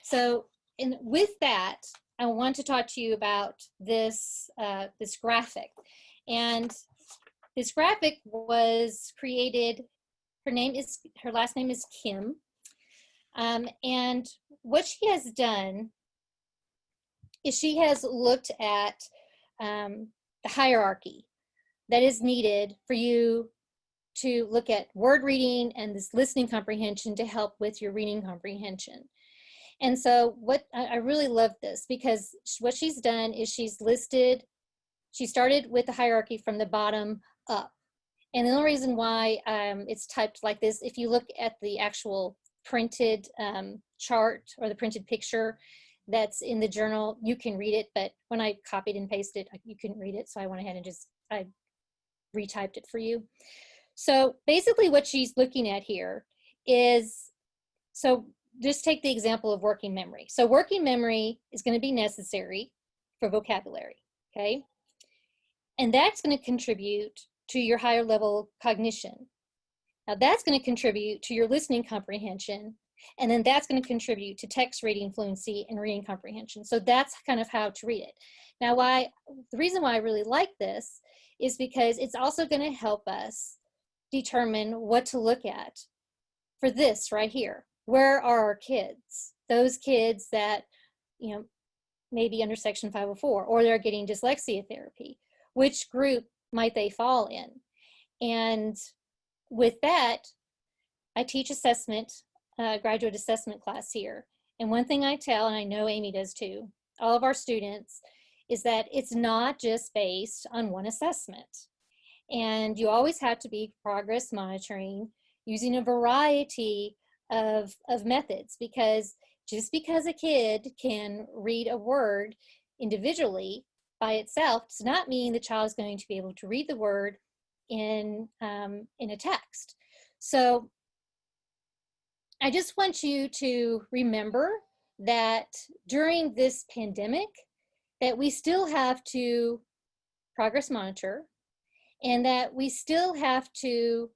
So, with that, I want to talk to you about this, this graphic. And this graphic was created, her last name is Kim. And what she has done is she has looked at the hierarchy that is needed for you to look at word reading and this listening comprehension to help with your reading comprehension. And so I really love this, because what she's done is she started with the hierarchy from the bottom up. And the only reason why it's typed like this, if you look at the actual printed chart or the printed picture that's in the journal, you can read it, but when I copied and pasted, you couldn't read it. So I went ahead and I retyped it for you. So basically what she's looking at here is, so just take the example of working memory. So working memory is going to be necessary for vocabulary, okay? And that's going to contribute to your higher level cognition. Now that's going to contribute to your listening comprehension, and then that's going to contribute to text reading fluency and reading comprehension. So that's kind of how to read it. Now the reason why I really like this is because it's also going to help us determine what to look at for this right here, where are our kids? Those kids that, you know, maybe under Section 504, or they're getting dyslexia therapy. Which group might they fall in? And with that, I teach assessment, graduate assessment class here. And one thing I tell, and I know Amy does too, all of our students, is that it's not just based on one assessment. And you always have to be progress monitoring using a variety of methods, because just because a kid can read a word individually by itself does not mean the child is going to be able to read the word in a text. So I just want you to remember that during this pandemic, that we still have to progress monitor, and that we still have to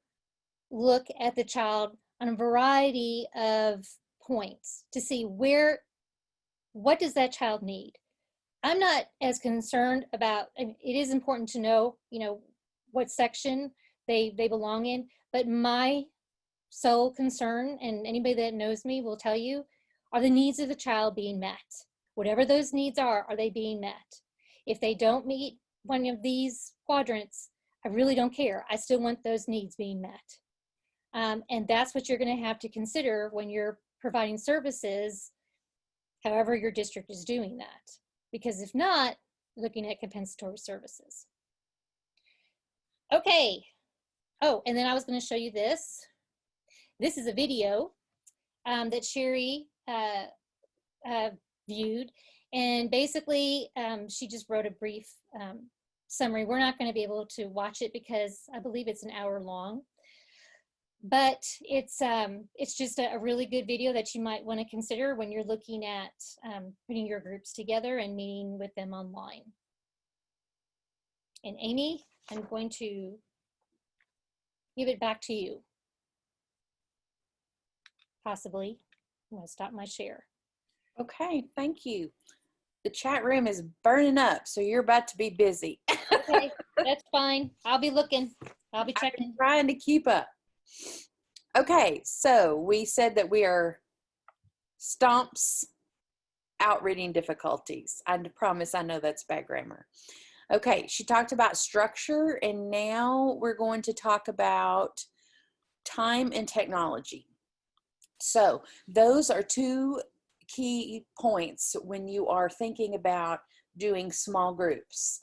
look at the child on a variety of points to see what does that child need. I'm not as concerned about, it is important to know, what section they belong in, but my sole concern, and anybody that knows me will tell you, are the needs of the child being met? Whatever those needs are they being met? If they don't meet one of these quadrants, I really don't care. I still want those needs being met. And that's what you're going to have to consider when you're providing services, however your district is doing that. Because if not, looking at compensatory services. Okay. Oh, and then I was going to show you this. This is a video that Sheri viewed. And basically, she just wrote a brief summary. We're not going to be able to watch it because I believe it's an hour long. But it's just a really good video that you might want to consider when you're looking at putting your groups together and meeting with them online. And Amy, I'm going to give it back to you. Possibly. I'm going to stop my share. Okay, thank you. The chat room is burning up, so you're about to be busy. Okay, that's fine. I'll be looking. I'll be checking. I'm trying to keep up. Okay, so we said that we are stomps out reading difficulties. I promise I know that's bad grammar. Okay, she talked about structure, and now we're going to talk about time and technology. So those are two key points when you are thinking about doing small groups.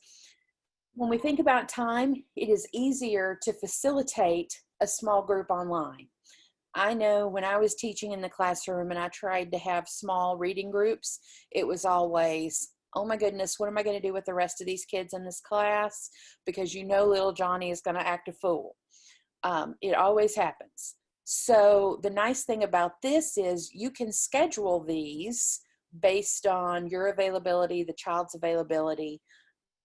When we think about time, it is easier to facilitate a small group online. I know when I was teaching in the classroom and I tried to have small reading groups, it was always, oh my goodness, what am I going to do with the rest of these kids in this class? Because little Johnny is going to act a fool. It always happens. So the nice thing about this is you can schedule these based on your availability, the child's availability,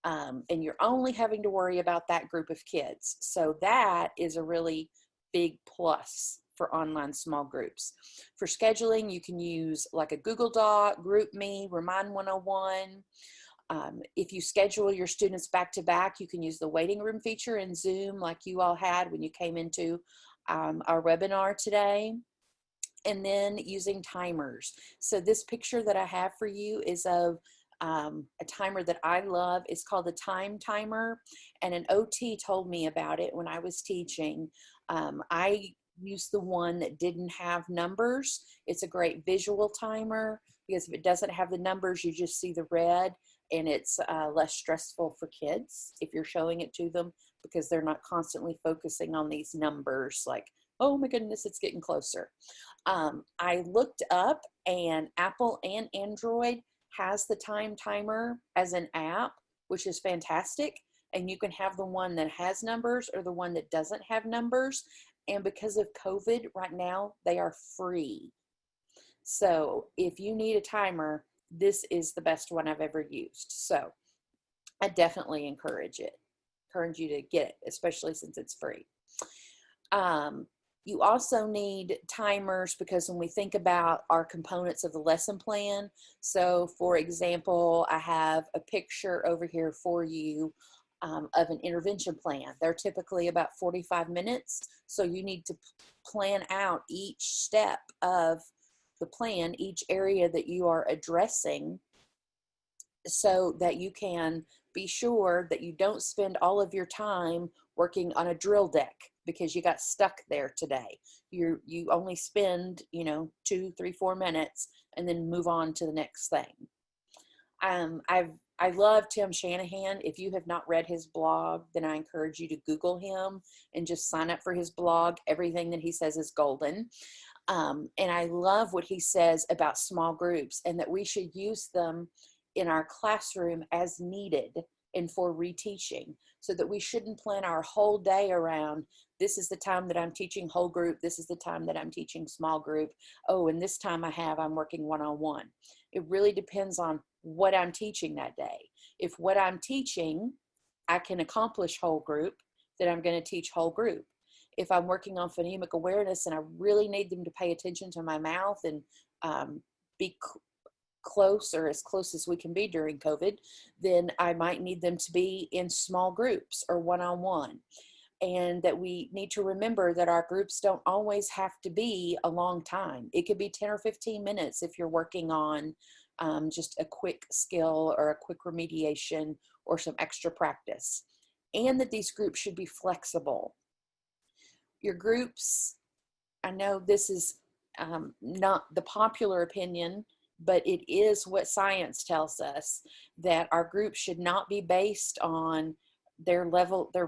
and you're only having to worry about that group of kids. So that is a really big plus for online small groups. For scheduling, you can use like a Google Doc, GroupMe, Remind 101. If you schedule your students back to back, you can use the waiting room feature in Zoom like you all had when you came into our webinar today. And then using timers. So this picture that I have for you is of a timer that I love. It's called the Time Timer, and an OT told me about it when I was teaching. I used the one that didn't have numbers. It's a great visual timer because if it doesn't have the numbers, you just see the red, and it's less stressful for kids if you're showing it to them because they're not constantly focusing on these numbers like, oh my goodness, it's getting closer. I looked up, and Apple and Android has the Time Timer as an app, which is fantastic. And you can have the one that has numbers or the one that doesn't have numbers. And because of COVID right now, they are free. So if you need a timer, this is the best one I've ever used. So I definitely encourage you to get it, especially since it's free. You also need timers because when we think about our components of the lesson plan, so for example, I have a picture over here for you of an intervention plan. They're typically about 45 minutes, so you need to plan out each step of the plan, each area that you are addressing, so that you can be sure that you don't spend all of your time working on a drill deck because you got stuck there today. You only spend, 2, 3, 4 minutes and then move on to the next thing. I love Tim Shanahan. If you have not read his blog, then I encourage you to Google him and just sign up for his blog. Everything that he says is golden. And I love what he says about small groups, and that we should use them in our classroom as needed and for reteaching, so that we shouldn't plan our whole day around, this is the time that I'm teaching whole group, this is the time that I'm teaching small group, oh, and this time I'm working one-on-one. It really depends on what I'm teaching that day. If what I'm teaching, I can accomplish whole group, then I'm going to teach whole group. If I'm working on phonemic awareness and I really need them to pay attention to my mouth and be close, or as close as we can be during COVID, then I might need them to be in small groups or one-on-one. And that we need to remember that our groups don't always have to be a long time. It could be 10 or 15 minutes if you're working on just a quick skill or a quick remediation or some extra practice. And that these groups should be flexible. Your groups, I know this is not the popular opinion, but it is what science tells us, that our groups should not be based on their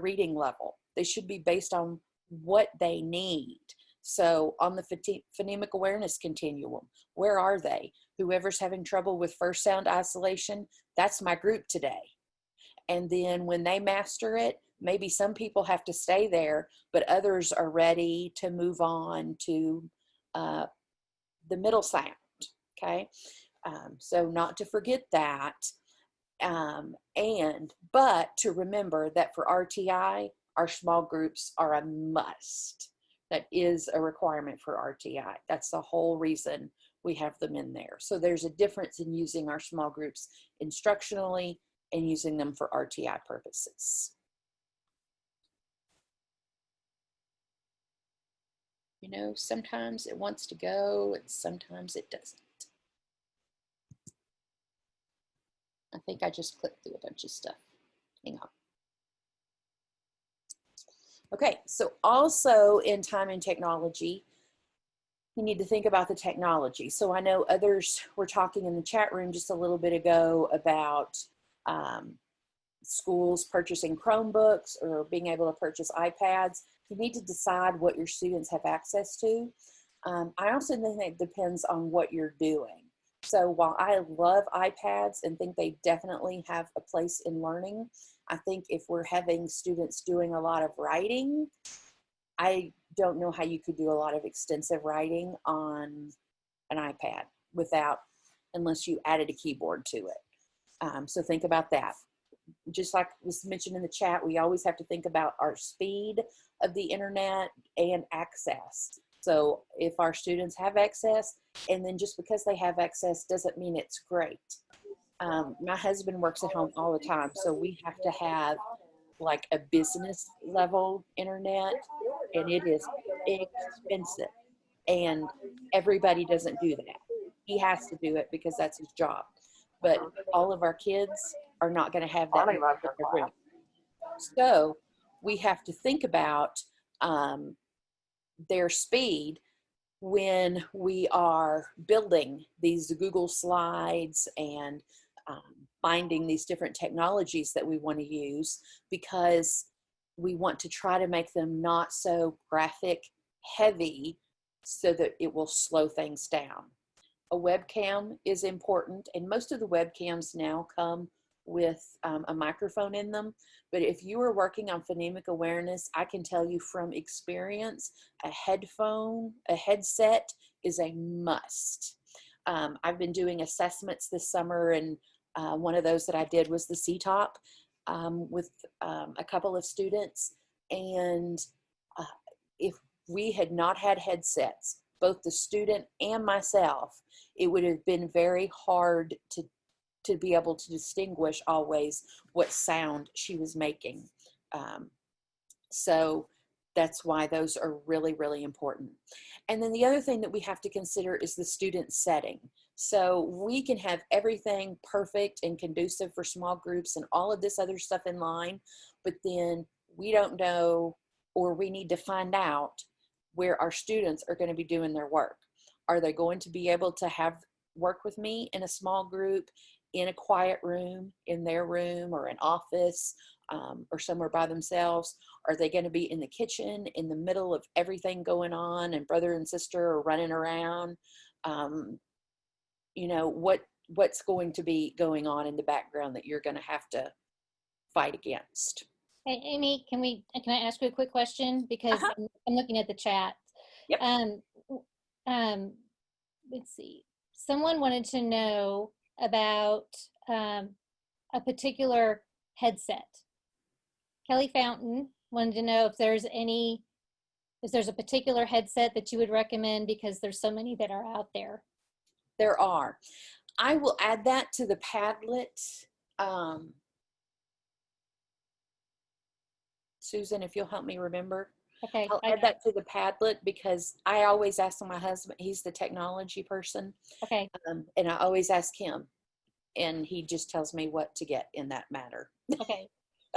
reading level. They should be based on what they need. So on the phonemic awareness continuum, where are they? Whoever's having trouble with first sound isolation, that's my group today. And then when they master it, maybe some people have to stay there, but others are ready to move on to the middle sound, okay? So not to forget that, but to remember that for RTI, our small groups are a must. That is a requirement for RTI. That's the whole reason we have them in there. So there's a difference in using our small groups instructionally and using them for RTI purposes. Sometimes it wants to go and sometimes it doesn't. I think I just clicked through a bunch of stuff. Hang on. Okay, so also in time and technology, you need to think about the technology. So I know others were talking in the chat room just a little bit ago about schools purchasing Chromebooks or being able to purchase iPads. You need to decide what your students have access to. I also think it depends on what you're doing. So while I love iPads and think they definitely have a place in learning, I think if we're having students doing a lot of writing, I don't know how you could do a lot of extensive writing on an iPad unless you added a keyboard to it. So think about that. Just like was mentioned in the chat, we always have to think about our speed of the internet and access. So if our students have access, and then just because they have access doesn't mean it's great. My husband works at home all the time, so we have to have like a business level internet, and it is expensive, and everybody doesn't do that. He has to do it because that's his job, but all of our kids are not going to have that in their room. So we have to think about their speed when we are building these Google Slides and finding these different technologies that we want to use, because we want to try to make them not so graphic heavy so that it will slow things down. A webcam is important, and most of the webcams now come with a microphone in them. But if you are working on phonemic awareness, I can tell you from experience, a headset is a must. I've been doing assessments this summer, and one of those that I did was the CTOP with a couple of students. And if we had not had headsets, both the student and myself, it would have been very hard to be able to distinguish always what sound she was making. So That's why those are really, really important. And then the other thing that we have to consider is the student setting. So we can have everything perfect and conducive for small groups and all of this other stuff in line, but then we don't know, or we need to find out where our students are going to be doing their work. Are they going to be able to have work with me in a small group, in a quiet room, in their room or an office, or somewhere by themselves? Are they going to be in the kitchen in the middle of everything going on and brother and sister are running around? You know, what's going to be going on in the background that you're going to have to fight against? Hey, Amy, can I ask you a quick question? Because Uh-huh. I'm looking at the chat. Yep. Um, um, let's see. Someone wanted to know about a particular headset. Kelly Fountain wanted to know if there's a particular headset that you would recommend, because there's so many that are out there. There are. I will add that to the Padlet. Susan, if you'll help me remember, Okay, I'll I add got it. that to the Padlet because I always ask my husband, he's the technology person, Okay, and I always ask him, and he just tells me what to get in that matter. okay.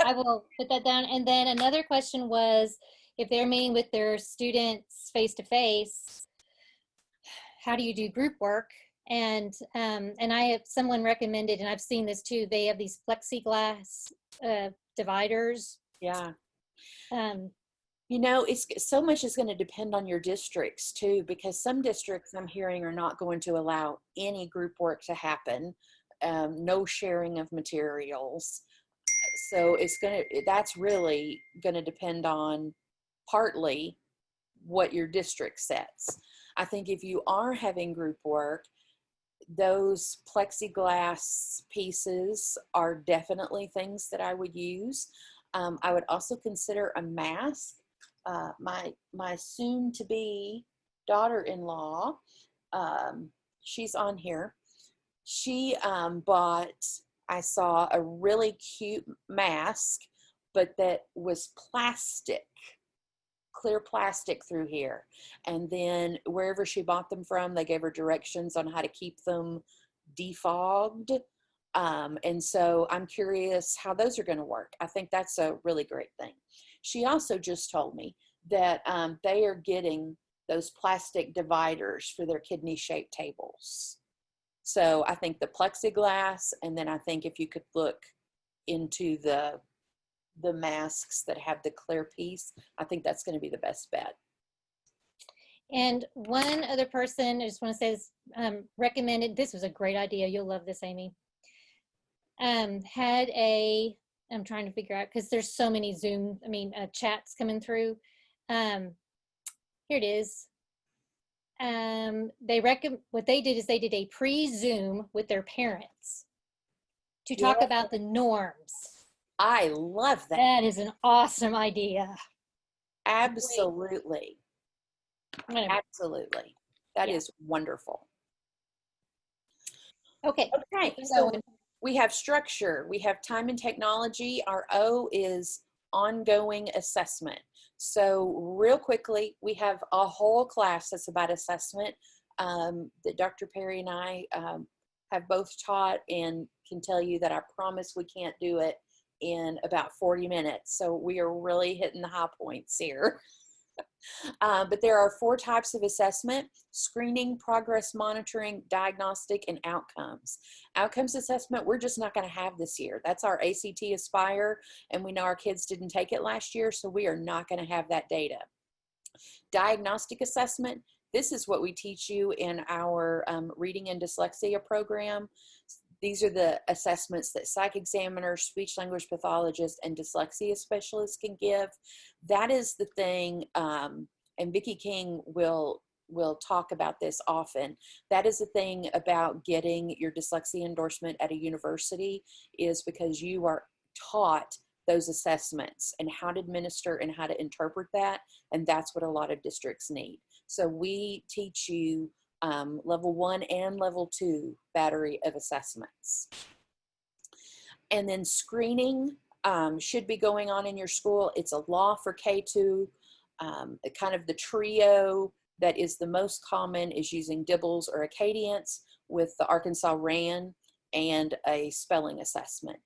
I will put that down. And then another question was, if they're meeting with their students face to face, how do you do group work? And I have someone recommended, and I've seen this too. They have these plexiglass dividers. Yeah. Um, You know, it's so much is going to depend on your districts too, because some districts I'm hearing are not going to allow any group work to happen, no sharing of materials. So that's really going to depend on partly what your district sets. I think if you are having group work, those plexiglass pieces are definitely things that I would use. I would also consider a mask. My soon-to-be daughter-in-law, she's on here. She bought, I saw a really cute mask, but that was plastic, clear plastic through here. And then wherever she bought them from, they gave her directions on how to keep them defogged. And so I'm curious how those are going to work. I think that's a really great thing. She also just told me that they are getting those plastic dividers for their kidney shaped tables. So I think the plexiglass, and then I think if you could look into the masks that have the clear piece, I think that's going to be the best bet. and one other person, I just want to say this, recommended, this was a great idea. You'll love this, Amy. Had a, I'm trying to figure out, because there's so many Zoom, chats coming through. Here it is. What they did is they did a pre-Zoom with their parents to Yeah, talk about the norms. I love that. That is an awesome idea. Absolutely. Great. Absolutely. That Yeah. is wonderful. Okay. Okay, so we have structure, we have time and technology. Our O is ongoing assessment. So real quickly, we have a whole class that's about assessment that Dr. Perry and I have both taught, and can tell you that I promise we can't do it in about 40 minutes. So we are really hitting the high points here. But there are 4 types of assessment: screening, progress monitoring, diagnostic, and outcomes. Outcomes assessment, we're just not going to have this year. That's our ACT Aspire, and we know our kids didn't take it last year, so we are not going to have that data. Diagnostic assessment, this is what we teach you in our reading and dyslexia program. These are the assessments that psych examiners, speech language pathologists, and dyslexia specialists can give. That is the thing, and Vicki King will talk about this often. That is the thing about getting your dyslexia endorsement at a university, is because you are taught those assessments and how to administer and how to interpret that, and that's what a lot of districts need. So we teach you level 1 and level 2 battery of assessments. And then screening should be going on in your school. It's a law for K2 Kind of the trio that is the most common is using Dibbles or Acadience with the Arkansas RAN and a spelling assessment,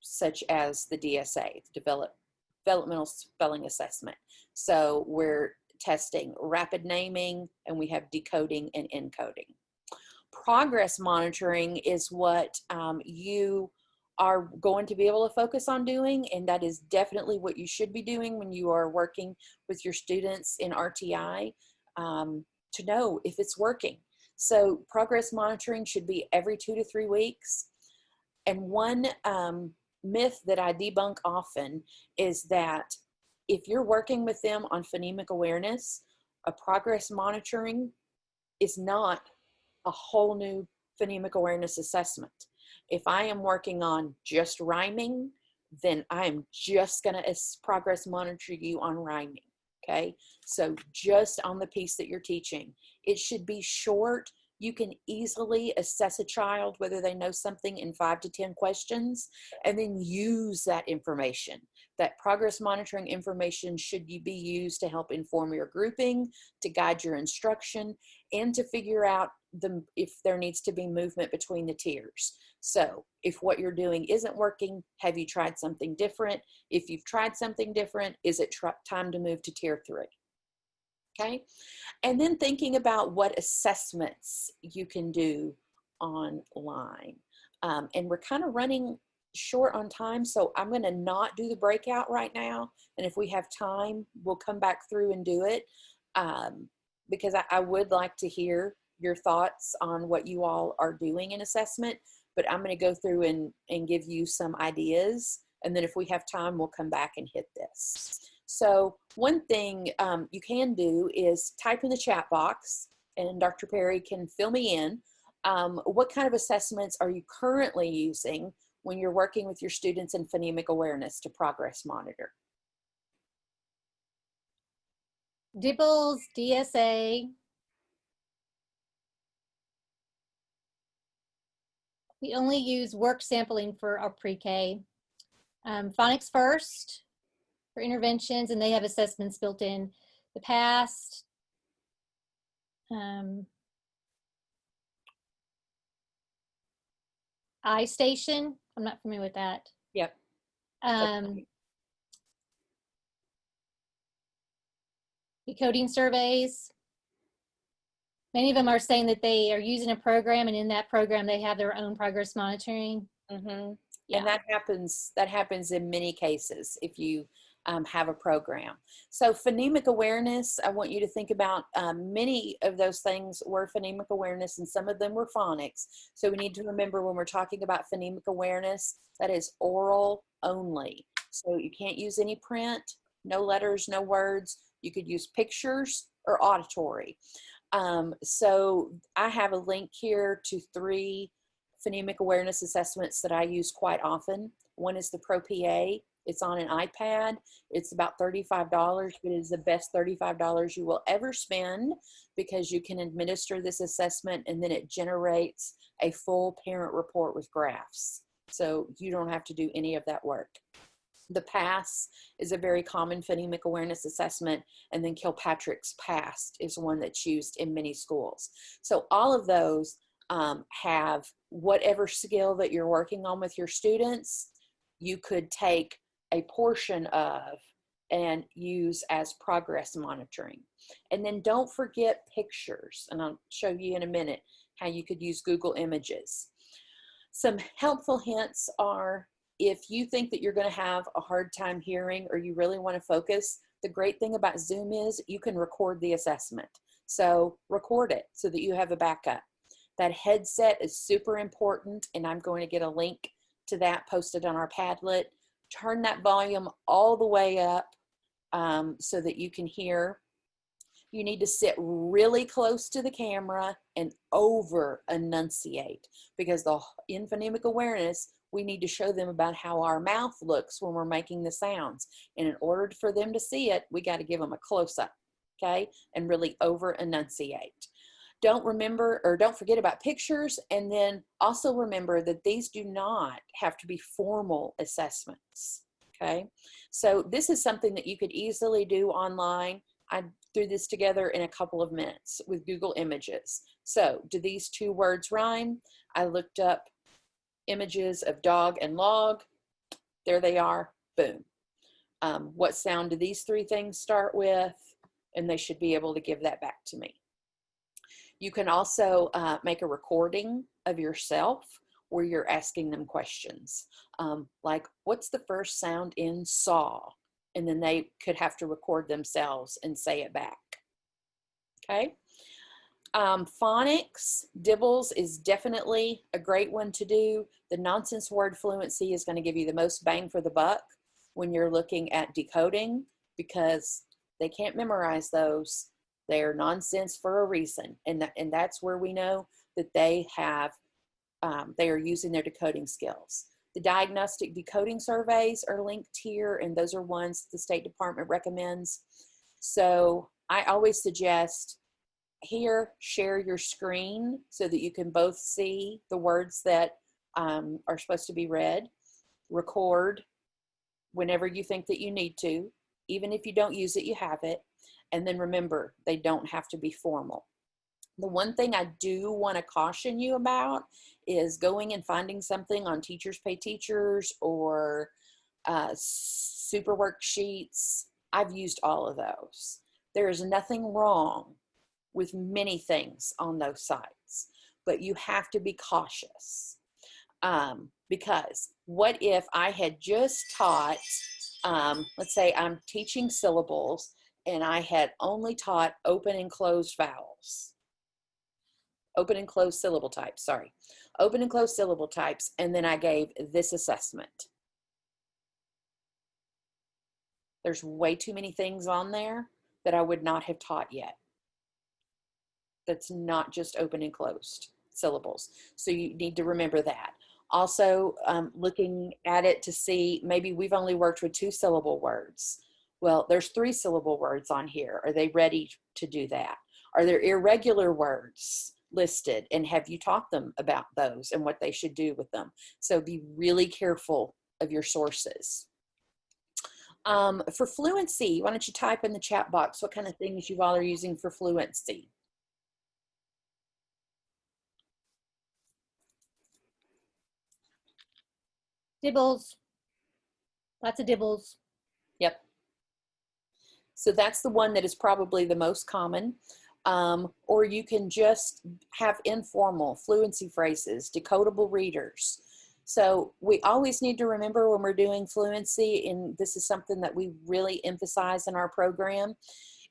such as the DSA, Developmental Spelling Assessment. So we're testing rapid naming, and we have decoding and encoding. Progress monitoring is what you are going to be able to focus on doing, and that is definitely what you should be doing when you are working with your students in RTI, to know if it's working. So progress monitoring should be every 2 to 3 weeks. And one myth that I debunk often is that if you're working with them on phonemic awareness, a progress monitoring is not a whole new phonemic awareness assessment. If I am working on just rhyming, then I am just going to progress monitor you on rhyming. Okay, so just on the piece that you're teaching. It should be short. You can easily assess a child whether they know something in 5 to 10 questions, and then use that information. That progress monitoring information should be used to help inform your grouping, to guide your instruction, and to figure out if there needs to be movement between the tiers. So if what you're doing isn't working, have you tried something different? If you've tried something different, is it time to move to tier 3? Okay, and then thinking about what assessments you can do online. And we're kind of running short on time, so I'm going to not do the breakout right now. And if we have time, we'll come back through and do it, because I would like to hear your thoughts on what you all are doing in assessment. But I'm going to go through and give you some ideas. And then if we have time, we'll come back and hit this. So one thing you can do is type in the chat box, and Dr. Perry can fill me in. What kind of assessments are you currently using when you're working with your students in phonemic awareness to progress monitor? Dibbles, DSA. We only use work sampling for our pre-K. Phonics First for interventions, and they have assessments built in. The past, iStation, I'm not familiar with that. Yep. Decoding surveys. Many of them are saying that they are using a program, and in that program they have their own progress monitoring. Mm-hmm. Yeah. And that happens in many cases if you have a program. So phonemic awareness, I want you to think about many of those things were phonemic awareness, and some of them were phonics. So we need to remember when we're talking about phonemic awareness, that is oral only. So you can't use any print, no letters, no words. You could use pictures or auditory. So I have a link here to 3 phonemic awareness assessments that I use quite often. One is the Pro-PA. It's on an iPad. It's about $35, but it is the best $35 you will ever spend, because you can administer this assessment and then it generates a full parent report with graphs. So you don't have to do any of that work. The PASS is a very common phonemic awareness assessment, and then Kilpatrick's PASS is one that's used in many schools. So all of those have whatever skill that you're working on with your students, you could take a portion of and use as progress monitoring. And then don't forget pictures, and I'll show you in a minute how you could use Google Images. Some helpful hints are, if you think that you're going to have a hard time hearing or you really want to focus, the great thing about Zoom is you can record the assessment. So record it so that you have a backup. That headset is super important, and I'm going to get a link to that posted on our Padlet. Turn that volume all the way up so that you can hear. You need to sit really close to the camera and over enunciate, because in phonemic awareness, we need to show them about how our mouth looks when we're making the sounds. And in order for them to see it, we got to give them a close-up, okay? And really over enunciate. Don't forget about pictures, and then also remember that these do not have to be formal assessments, okay? So this is something that you could easily do online. I threw this together in a couple of minutes with Google Images. So do these two words rhyme? I looked up images of dog and log. There they are. Boom. What sound do these three things start with? And they should be able to give that back to me. You can also make a recording of yourself where you're asking them questions. Like, what's the first sound in saw? And then they could have to record themselves and say it back. Okay. Phonics, dibbles is definitely a great one to do. The nonsense word fluency is going to give you the most bang for the buck when you're looking at decoding, because they can't memorize those. They're nonsense for a reason. And that's where we know that they are using their decoding skills. The diagnostic decoding surveys are linked here, and those are ones the State Department recommends. So I always suggest here, share your screen so that you can both see the words that are supposed to be read. Record whenever you think that you need to. Even if you don't use it, you have it. And then remember, they don't have to be formal. The one thing I do want to caution you about is going and finding something on Teachers Pay Teachers or super worksheets. I've used all of those. There is nothing wrong with many things on those sites, but you have to be cautious. Because what if I had just taught, let's say I'm teaching syllables and I had only taught open and closed vowels, open and closed syllable types, sorry, open and closed syllable types, and then I gave this assessment. There's way too many things on there that I would not have taught yet. That's not just open and closed syllables. So you need to remember that. Also, looking at it to see, maybe we've only worked with 2 syllable words. Well, there's 3 syllable words on here. Are they ready to do that? Are there irregular words listed, and have you taught them about those and what they should do with them? So be really careful of your sources. For fluency, why don't you type in the chat box what kind of things you all are using for fluency? Dibbles. Lots of dibbles. Yep. So that's the one that is probably the most common. Or you can just have informal fluency phrases, decodable readers. So we always need to remember when we're doing fluency, and this is something that we really emphasize in our program,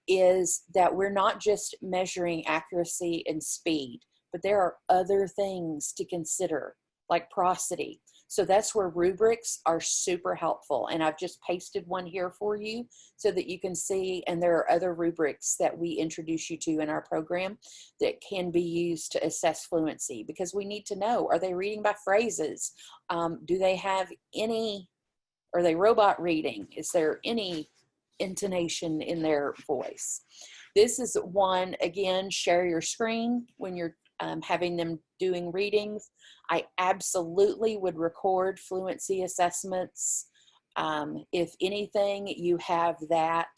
is that we're not just measuring accuracy and speed, but there are other things to consider, like prosody. So that's where rubrics are super helpful. And I've just pasted one here for you so that you can see, and there are other rubrics that we introduce you to in our program that can be used to assess fluency, because we need to know, are they reading by phrases? Do they have any, are they robot reading? Is there any intonation in their voice? This is one, again, share your screen when you're having them doing readings. I absolutely would record fluency assessments. If anything, you have that,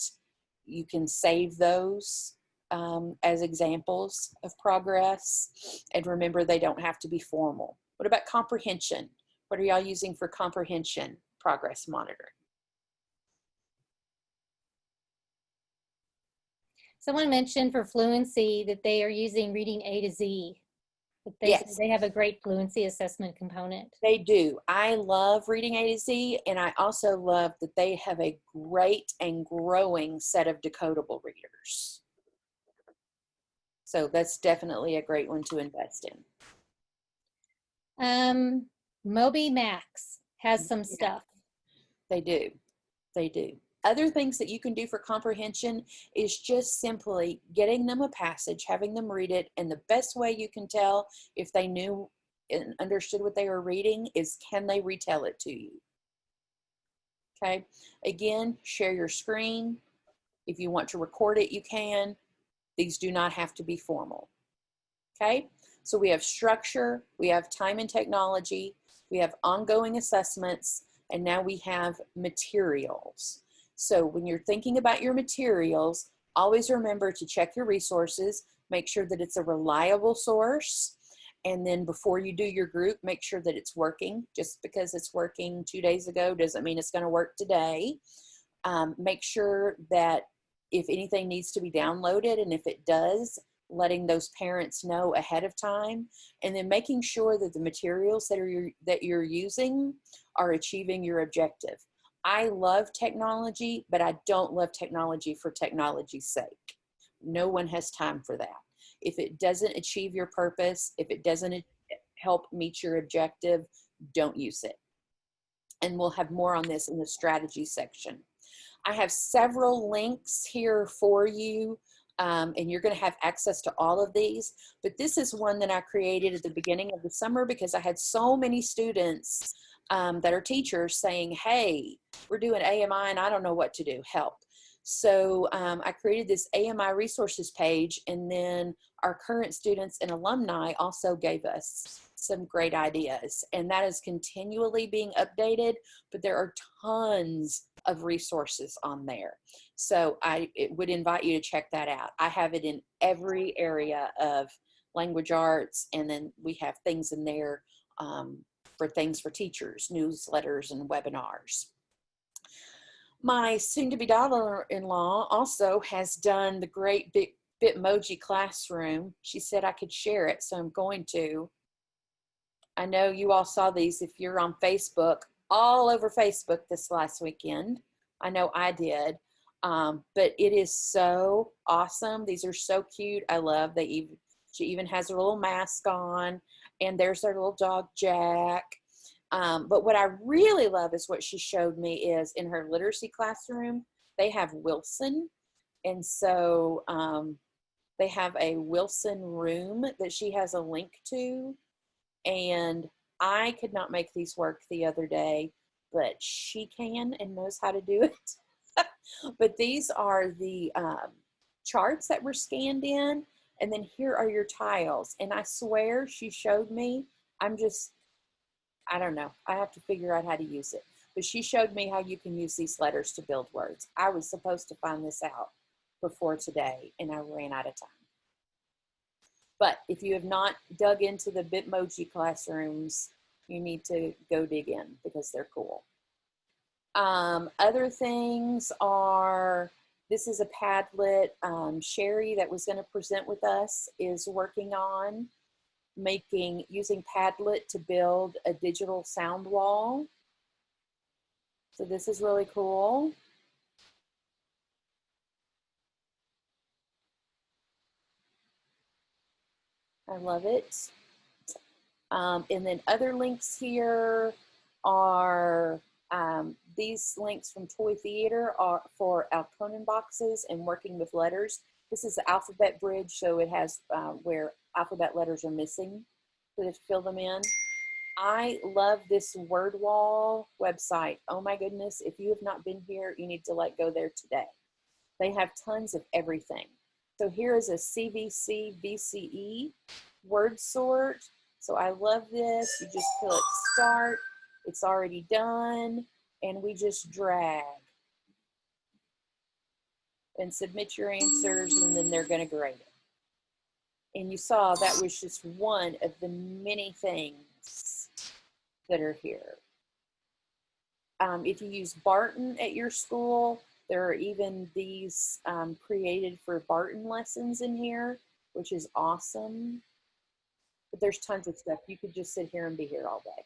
you can save those as examples of progress. And remember, they don't have to be formal. What about comprehension? What are y'all using for comprehension progress monitoring? Someone mentioned for fluency that they are using Reading A to Z. Yes, They have a great fluency assessment component. they do. I love Reading A to Z, and I also love that they have a great and growing set of decodable readers. So that's definitely a great one to invest in. Moby Max has some stuff. They do. They do. Other things that you can do for comprehension is just simply getting them a passage, having them read it, and the best way you can tell if they knew and understood what they were reading is, can they retell it to you? Okay. Again, share your screen. If you want to record it, you can. These do not have to be formal. Okay. So we have structure, we have time and technology, we have ongoing assessments, and now we have materials. So when you're thinking about your materials, Always remember to check your resources, make sure that it's a reliable source. And then before you do your group, make sure that it's working. Just because it's working 2 days ago doesn't mean it's going to work today. Make sure that if anything needs to be downloaded, and if it does, letting those parents know ahead of time, and then making sure that the materials that you're using are achieving your objective. I love technology, but I don't love technology for technology's sake. No one has time for that. If it doesn't achieve your purpose, if it doesn't help meet your objective, don't use it. And we'll have more on this in the strategy section. I have several links here for you, and you're going to have access to all of these. But this is one that I created at the beginning of the summer because I had so many students that are teachers saying, hey, we're doing AMI and I don't know what to do, help. So I created this AMI resources page, and then our current students and alumni also gave us some great ideas, and that is continually being updated, but there are tons of resources on there. So I would invite you to check that out. I have it in every area of language arts, and then we have things in there for things for teachers, newsletters, and webinars. My soon-to-be daughter-in-law also has done the great Bitmoji classroom. She said I could share it, so I'm going to. I know you all saw these if you're on Facebook, all over Facebook this last weekend. I know I did, but it is so awesome. These are so cute. I love she even has her little mask on, and there's their little dog, Jack. But what I really love is what she showed me is in her literacy classroom, they have Wilson. And so they have a Wilson room that she has a link to. And I could not make these work the other day, but she can and knows how to do it. But these are the charts that were scanned in. And then here are your tiles. And I swear she showed me, I don't know. I have to figure out how to use it. But she showed me how you can use these letters to build words. I was supposed to find this out before today, and I ran out of time. But if you have not dug into the Bitmoji classrooms, you need to go dig in because they're cool. Other things are, this is a Padlet. Sheri that was going to present with us is working on using Padlet to build a digital sound wall. So this is really cool. I love it. And then other links here are these links from Toy Theater are for Alconin boxes and working with letters. This is the alphabet bridge, so it has where alphabet letters are missing, so to fill them in. I love this word wall website. Oh my goodness, if you have not been here, you need to go there today. They have tons of everything. So here is a CVC VCE word sort. So I love this. You just click start. It's already done. And we just drag and submit your answers, and then they're going to grade it. And you saw that was just one of the many things that are here. If you use Barton at your school, there are even these created for Barton lessons in here, which is awesome. But there's tons of stuff. You could just sit here and be here all day.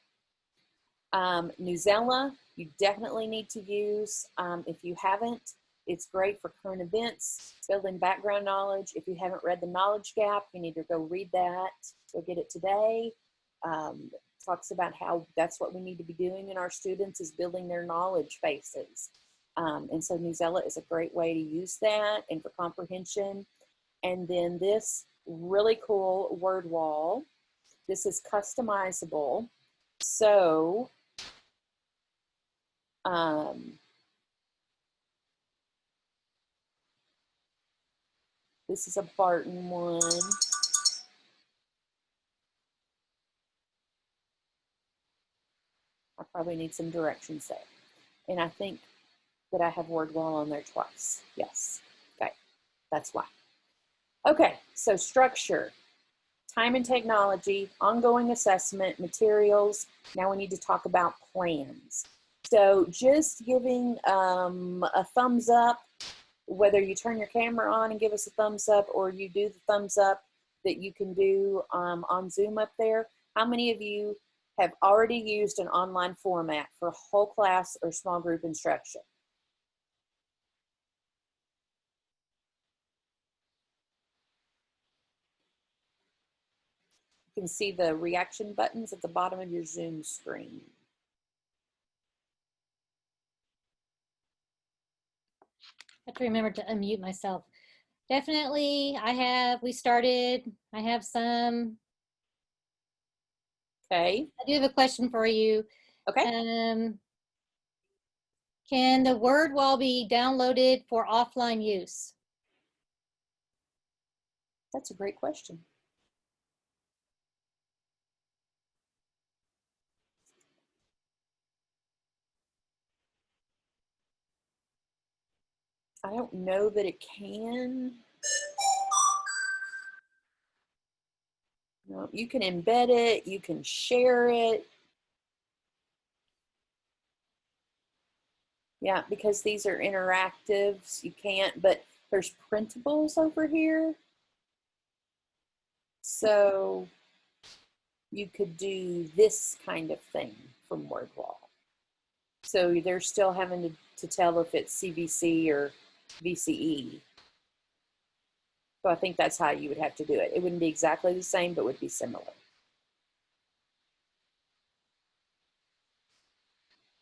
Newsella, you definitely need to use. If you haven't, it's great for current events, building background knowledge. If you haven't read The Knowledge Gap, you need to go read that. Go get it today. Talks about how that's what we need to be doing in our students is building their knowledge bases. And so Newsella is a great way to use that and for comprehension. And then this really cool word wall. This is customizable. So this is a Barton one. I probably need some directions there. And I think that I have word wall on there twice. Yes. Okay. That's why. Okay, so structure, time and technology, ongoing assessment, materials. Now we need to talk about plans. So just giving a thumbs up, whether you turn your camera on and give us a thumbs up or you do the thumbs up that you can do on Zoom up there. How many of you have already used an online format for whole class or small group instruction? You can see the reaction buttons at the bottom of your Zoom screen. I have to remember to unmute myself. Definitely, we started, I have some. Okay. I do have a question for you. Okay. Can the word wall be downloaded for offline use? That's a great question. I don't know that it can. No, you can embed it, you can share it. Yeah, because these are interactives, you can't, but there's printables over here. So you could do this kind of thing from WordWall. So they're still having to tell if it's CVC or VCE. So I think that's how you would have to do it. It wouldn't be exactly the same, but would be similar.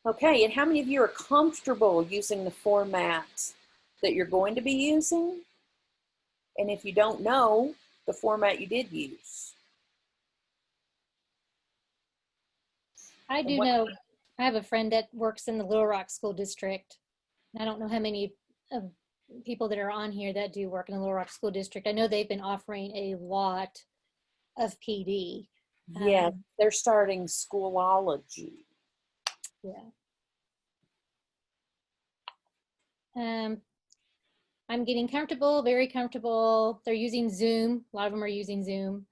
Okay, and how many of you are comfortable using the format that you're going to be using? And if you don't know the format you did use? I do know, I have a friend that works in the Little Rock School District. I don't know how many people that are on here that do work in the Little Rock School District. I know they've been offering a lot of PD. Yeah, they're starting Schoolology. Yeah. I'm getting comfortable, very comfortable. They're using Zoom. A lot of them are using Zoom.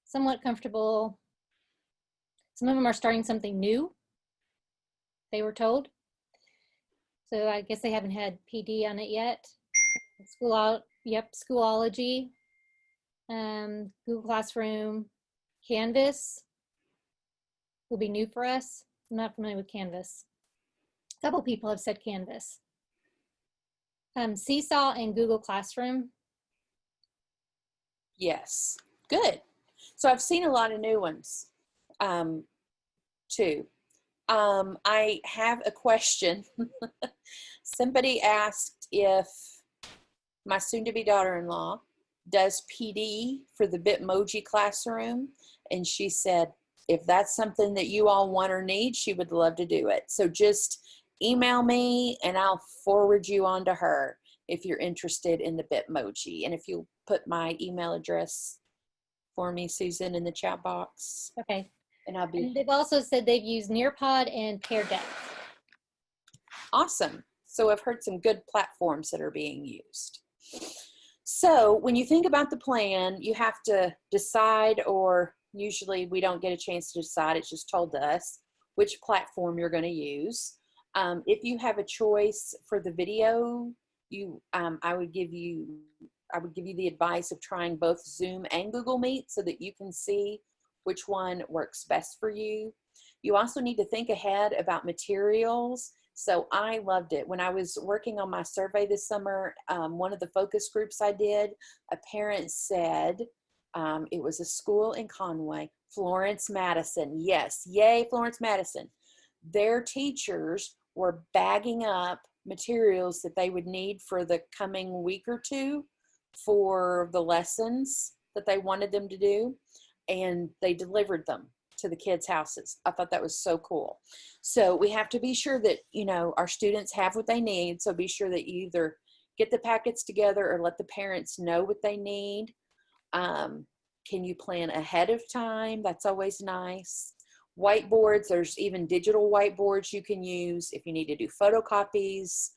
Somewhat comfortable. Some of them are starting something new, they were told. So I guess they haven't had PD on it yet. Schoolology, Google Classroom, Canvas will be new for us. I'm not familiar with Canvas. A couple people have said Canvas. Seesaw and Google Classroom. Yes, good. So I've seen a lot of new ones too. I have a question. Somebody asked if my soon-to-be daughter-in-law does PD for the Bitmoji classroom, and she said if that's something that you all want or need, she would love to do it. So just email me and I'll forward you on to her if you're interested in the Bitmoji. And if you'll put my email address for me, Susan, in the chat box. Okay. And they've also said they've used Nearpod and Pear Deck. Awesome. So I've heard some good platforms that are being used. So when you think about the plan, you have to decide, or usually we don't get a chance to decide, it's just told to us, which platform you're going to use. If you have a choice for the video, I would give you the advice of trying both Zoom and Google Meet so that you can see which one works best for you. You also need to think ahead about materials. So I loved it. When I was working on my survey this summer, one of the focus groups I did, a parent said, it was a school in Conway, Florence Madison. Yes, yay, Florence Madison. Their teachers were bagging up materials that they would need for the coming week or two for the lessons that they wanted them to do, and they delivered them to the kids' houses. I thought that was so cool. So we have to be sure that, you know, our students have what they need. So be sure that you either get the packets together or let the parents know what they need. Can you plan ahead of time? That's always nice. whiteboards. There's even digital whiteboards you can use if you need to do photocopies.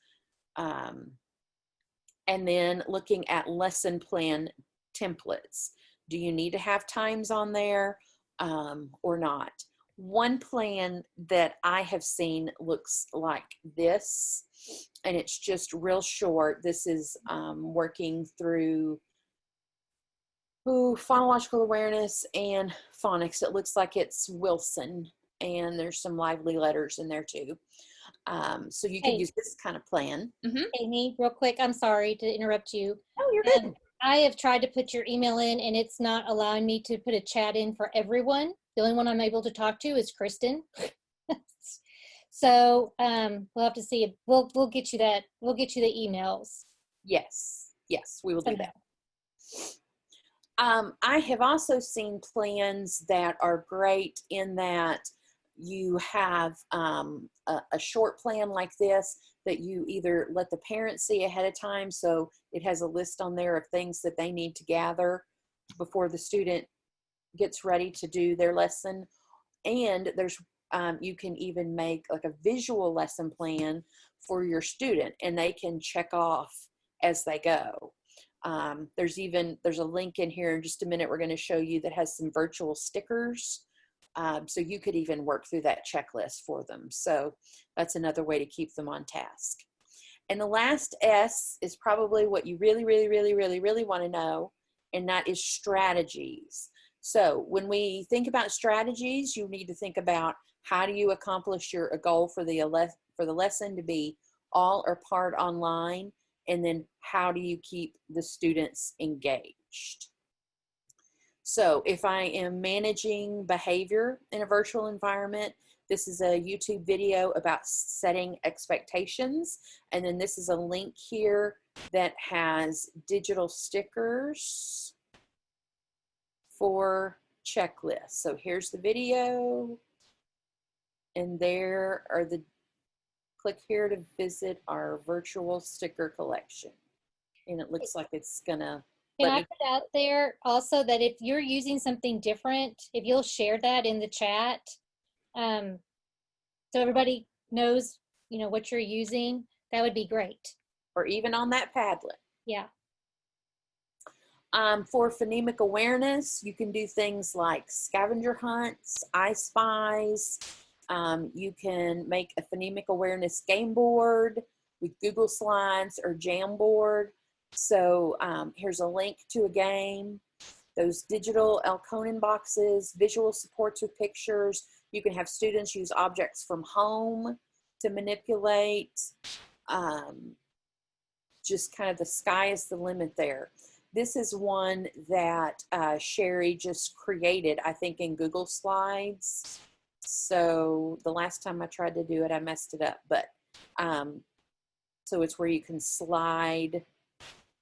And then looking at lesson plan templates. Do you need to have times on there or not? One plan that I have seen looks like this, and it's just real short. This is working through phonological awareness and phonics. It looks like it's Wilson, and there's some lively letters in there too. So you could use this kind of plan. Amy, real quick, I'm sorry to interrupt you. Oh, you're good. I have tried to put your email in, and it's not allowing me to put a chat in for everyone. The only one I'm able to talk to is Kristen. So we'll have to see. We'll get you that. We'll get you the emails. Yes, we will do that. I have also seen plans that are great in that you have a short plan like this that you either let the parents see ahead of time, so it has a list on there of things that they need to gather before the student gets ready to do their lesson. And there's you can even make like a visual lesson plan for your student, and they can check off as they go. There's a link in here in just a minute we're going to show you that has some virtual stickers. So you could even work through that checklist for them. So that's another way to keep them on task. And the last S is probably what you really want to know, and that is strategies. So when we think about strategies, you need to think about how do you accomplish a goal for the lesson to be all or part online, and then how do you keep the students engaged? So if I am managing behavior in a virtual environment, this is a YouTube video about setting expectations. And then this is a link here that has digital stickers for checklists. So here's the video, and there are click here to visit our virtual sticker collection. And it looks like it's gonna. Can I put out there also that if you're using something different, if you'll share that in the chat, so everybody knows, what you're using, that would be great. Or even on that Padlet. Yeah. For phonemic awareness, you can do things like scavenger hunts, I Spies. You can make a phonemic awareness game board with Google Slides or Jamboard. So here's a link to a game. Those digital Elkonin boxes, visual supports with pictures. You can have students use objects from home to manipulate. Just kind of the sky is the limit there. This is one that Sheri just created, I think, in Google Slides. So the last time I tried to do it, I messed it up. But so it's where you can slide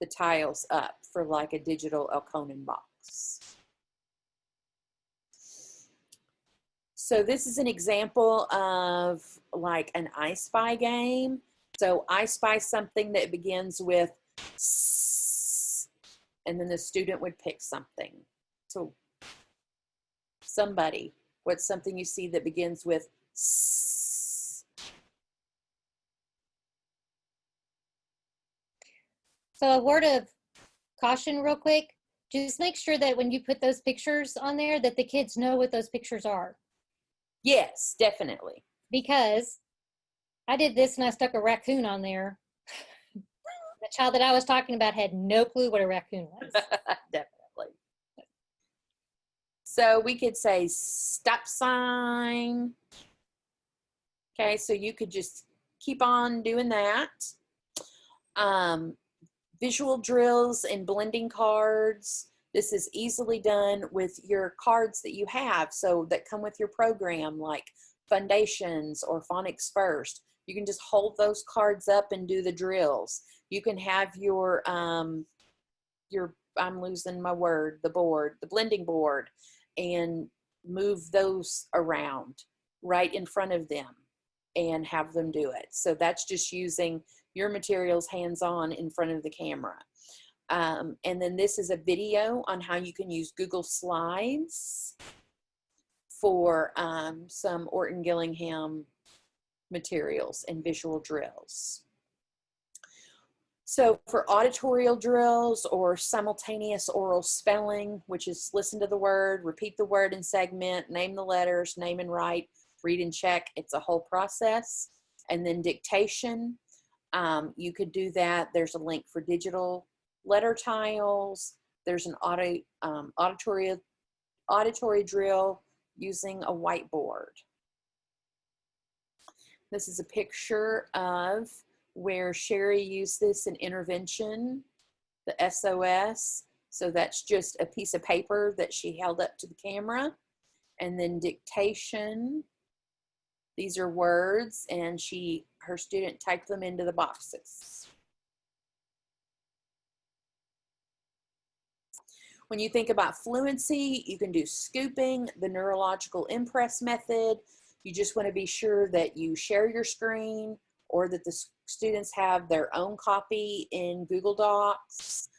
the tiles up for like a digital Elkonin box. So this is an example of like an I Spy game. So I Spy something that begins with S, and then the student would pick something. So somebody, what's something you see that begins with S? So a word of caution real quick, just make sure that when you put those pictures on there that the kids know what those pictures are. Yes, definitely. Because I did this and I stuck a raccoon on there. The child that I was talking about had no clue what a raccoon was. Definitely. So we could say stop sign. Okay, so you could just keep on doing that. Visual drills and blending cards. This is easily done with your cards that you have, so that come with your program, like Foundations or Phonics First. You can just hold those cards up and do the drills. You can have your I'm losing my word, the blending board, and move those around right in front of them and have them do it. So that's just using your materials hands-on in front of the camera. And then this is a video on how you can use Google Slides for some Orton Gillingham materials and visual drills. So for auditorial drills or simultaneous oral spelling, which is listen to the word, repeat the word in segment, name the letters, name and write, read and check, it's a whole process. And then dictation, you could do that. There's a link for digital letter tiles. There's an auditory drill using a whiteboard. This is a picture of where Sheri used this in intervention, the SOS. So that's just a piece of paper that she held up to the camera. And then dictation, these are words, and her student typed them into the boxes. When you think about fluency, you can do scooping, the neurological impress method. You just want to be sure that you share your screen or that the students have their own copy in Google Docs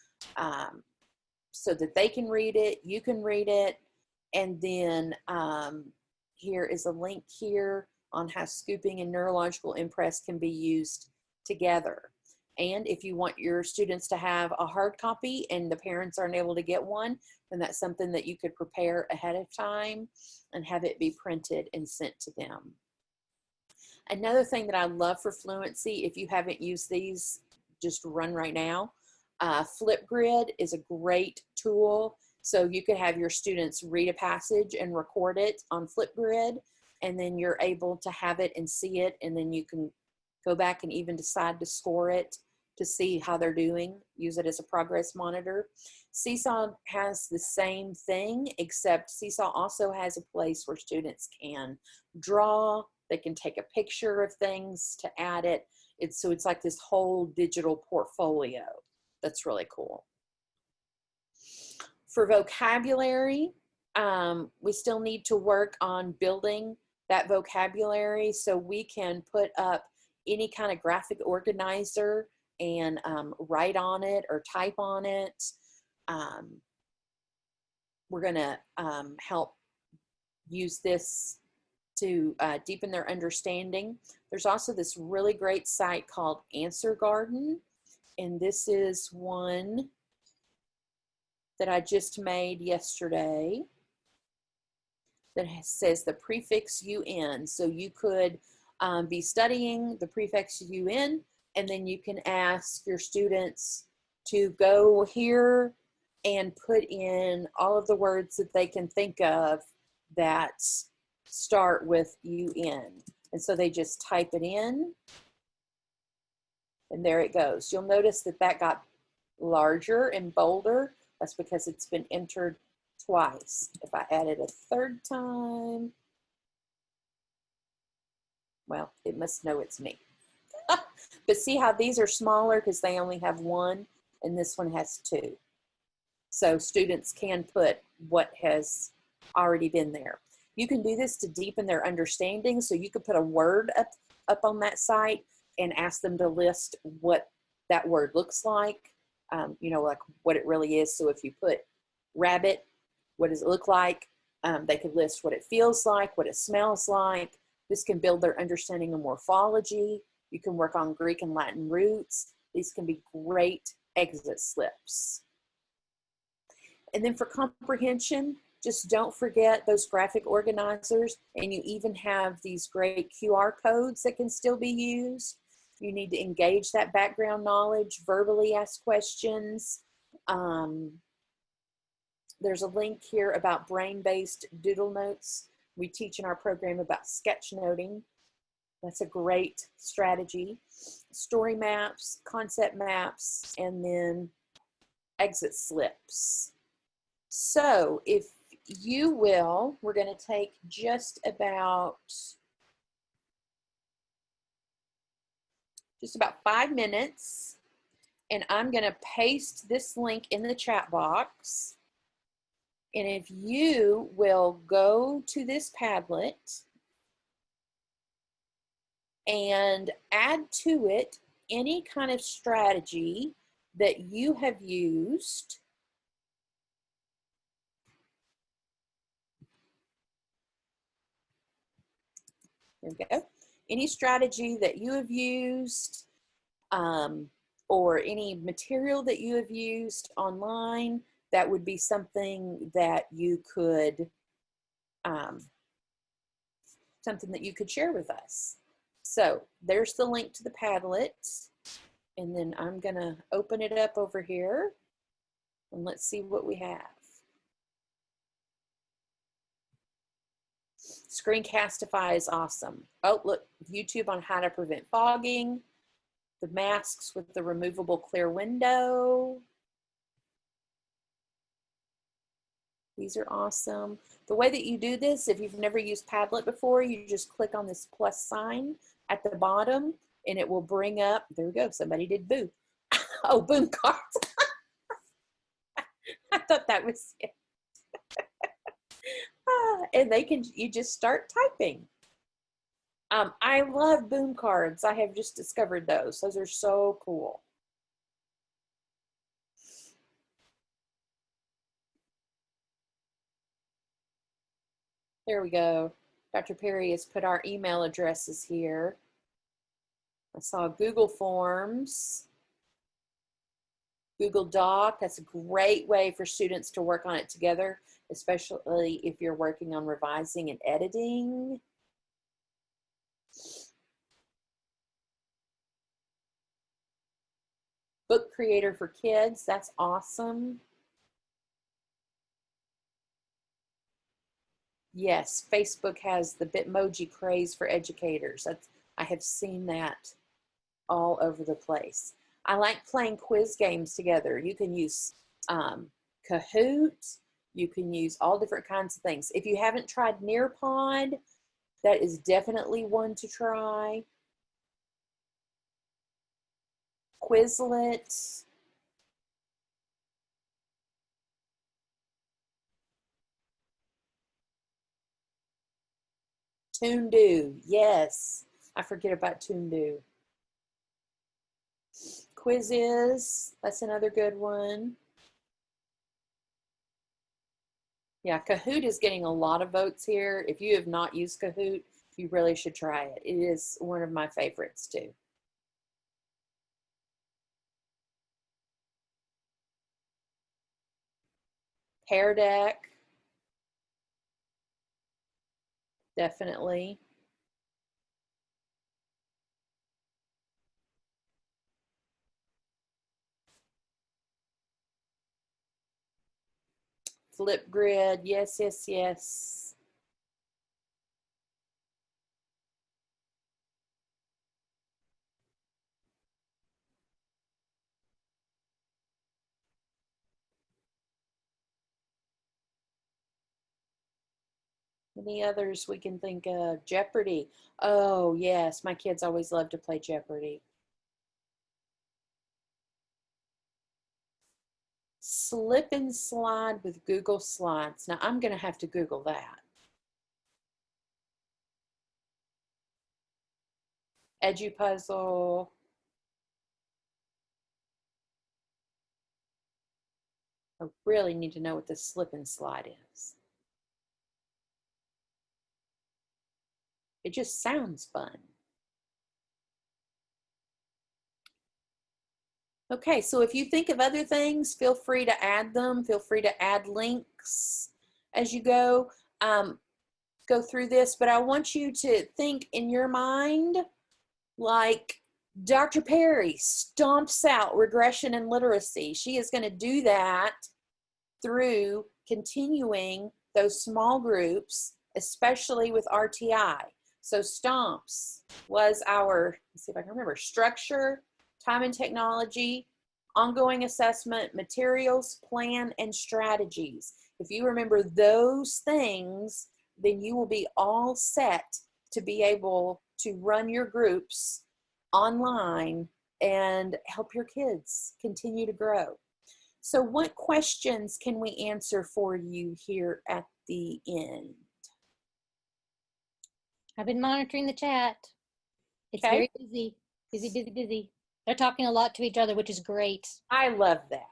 so that they can read it, you can read it. And then here is a link here on how scooping and neurological impress can be used together. And if you want your students to have a hard copy and the parents aren't able to get one, then that's something that you could prepare ahead of time and have it be printed and sent to them. Another thing that I love for fluency, if you haven't used these, just run right now. Flipgrid is a great tool. So you could have your students read a passage and record it on Flipgrid, and then you're able to have it and see it, and then you can go back and even decide to score it to see how they're doing. Use it as a progress monitor. Seesaw has the same thing, except Seesaw also has a place where students can draw. They can take a picture of things to add it. So it's like this whole digital portfolio. That's really cool. For vocabulary, we still need to work on building that vocabulary so we can put up any kind of graphic organizer and write on it or type on it. We're going to help use this to deepen their understanding. There's also this really great site called Answer Garden, and this is one that I just made yesterday that says the prefix UN. So you could be studying the prefix UN, and then you can ask your students to go here and put in all of the words that they can think of that start with UN. And so they just type it in, and there it goes. You'll notice that that got larger and bolder. That's because it's been entered twice. If I add it a third time, well, it must know it's me. But see how these are smaller because they only have one, and this one has two. So students can put what has already been there. You can do this to deepen their understanding. So you could put a word up on that site and ask them to list what that word looks like, you know, like what it really is. So if you put rabbit, what does it look like? They could list what it feels like, what it smells like. This can build their understanding of morphology. You can work on Greek and Latin roots. These can be great exit slips. And then for comprehension, just don't forget those graphic organizers, and you even have these great QR codes that can still be used. You need to engage that background knowledge, verbally ask questions. There's a link here about brain-based doodle notes. We teach in our program about sketchnoting. That's a great strategy. Story maps, concept maps, and then exit slips. So if you will, we're going to take just about 5 minutes, and I'm going to paste this link in the chat box. And if you will go to this Padlet and add to it any kind of strategy that you have used There we go. Any strategy that you have used or any material that you have used online, that would be something that you could share with us. So there's the link to the Padlet. And then I'm gonna open it up over here and let's see what we have. Screencastify is awesome. Oh, look, YouTube on how to prevent fogging. The masks with the removable clear window. These are awesome. The way that you do this, if you've never used Padlet before, you just click on this plus sign at the bottom and it will bring up, there we go, somebody did boo. Oh, boom cards. I thought that was it. And you just start typing. I love boom cards. I have just discovered those. Those are so cool. There we go. Dr. Perry has put our email addresses here. I saw Google Forms, Google Doc. That's a great way for students to work on it together, especially if you're working on revising and editing. Book Creator for Kids, that's awesome. Yes, Facebook has the Bitmoji craze for educators. I have seen that all over the place. I like playing quiz games together. You can use Kahoot. You can use all different kinds of things. If you haven't tried Nearpod, that is definitely one to try. Quizlet. Toondoo, yes. I forget about Toondoo. Quizzes, that's another good one. Yeah, Kahoot is getting a lot of votes here. If you have not used Kahoot, you really should try it. It is one of my favorites too. Pear Deck, definitely. Flipgrid, yes, yes, yes. Any others we can think of? Jeopardy. Oh, yes, my kids always love to play Jeopardy. Slip and slide with Google Slides. Now, I'm going to have to Google that. Edupuzzle. I really need to know what the slip and slide is. It just sounds fun. Okay, so if you think of other things, feel free to add them. Feel free to add links as you go through this. But I want you to think in your mind like Dr. Perry stomps out regression and literacy. She is going to do that through continuing those small groups, especially with RTI. So STOMPS was our, let's see if I can remember, structure, time and technology, ongoing assessment, materials, plan, and strategies. If you remember those things, then you will be all set to be able to run your groups online and help your kids continue to grow. So what questions can we answer for you here at the end? I've been monitoring the chat. It's Okay. very busy, busy, busy, busy. They're talking a lot to each other, which is great. I love that.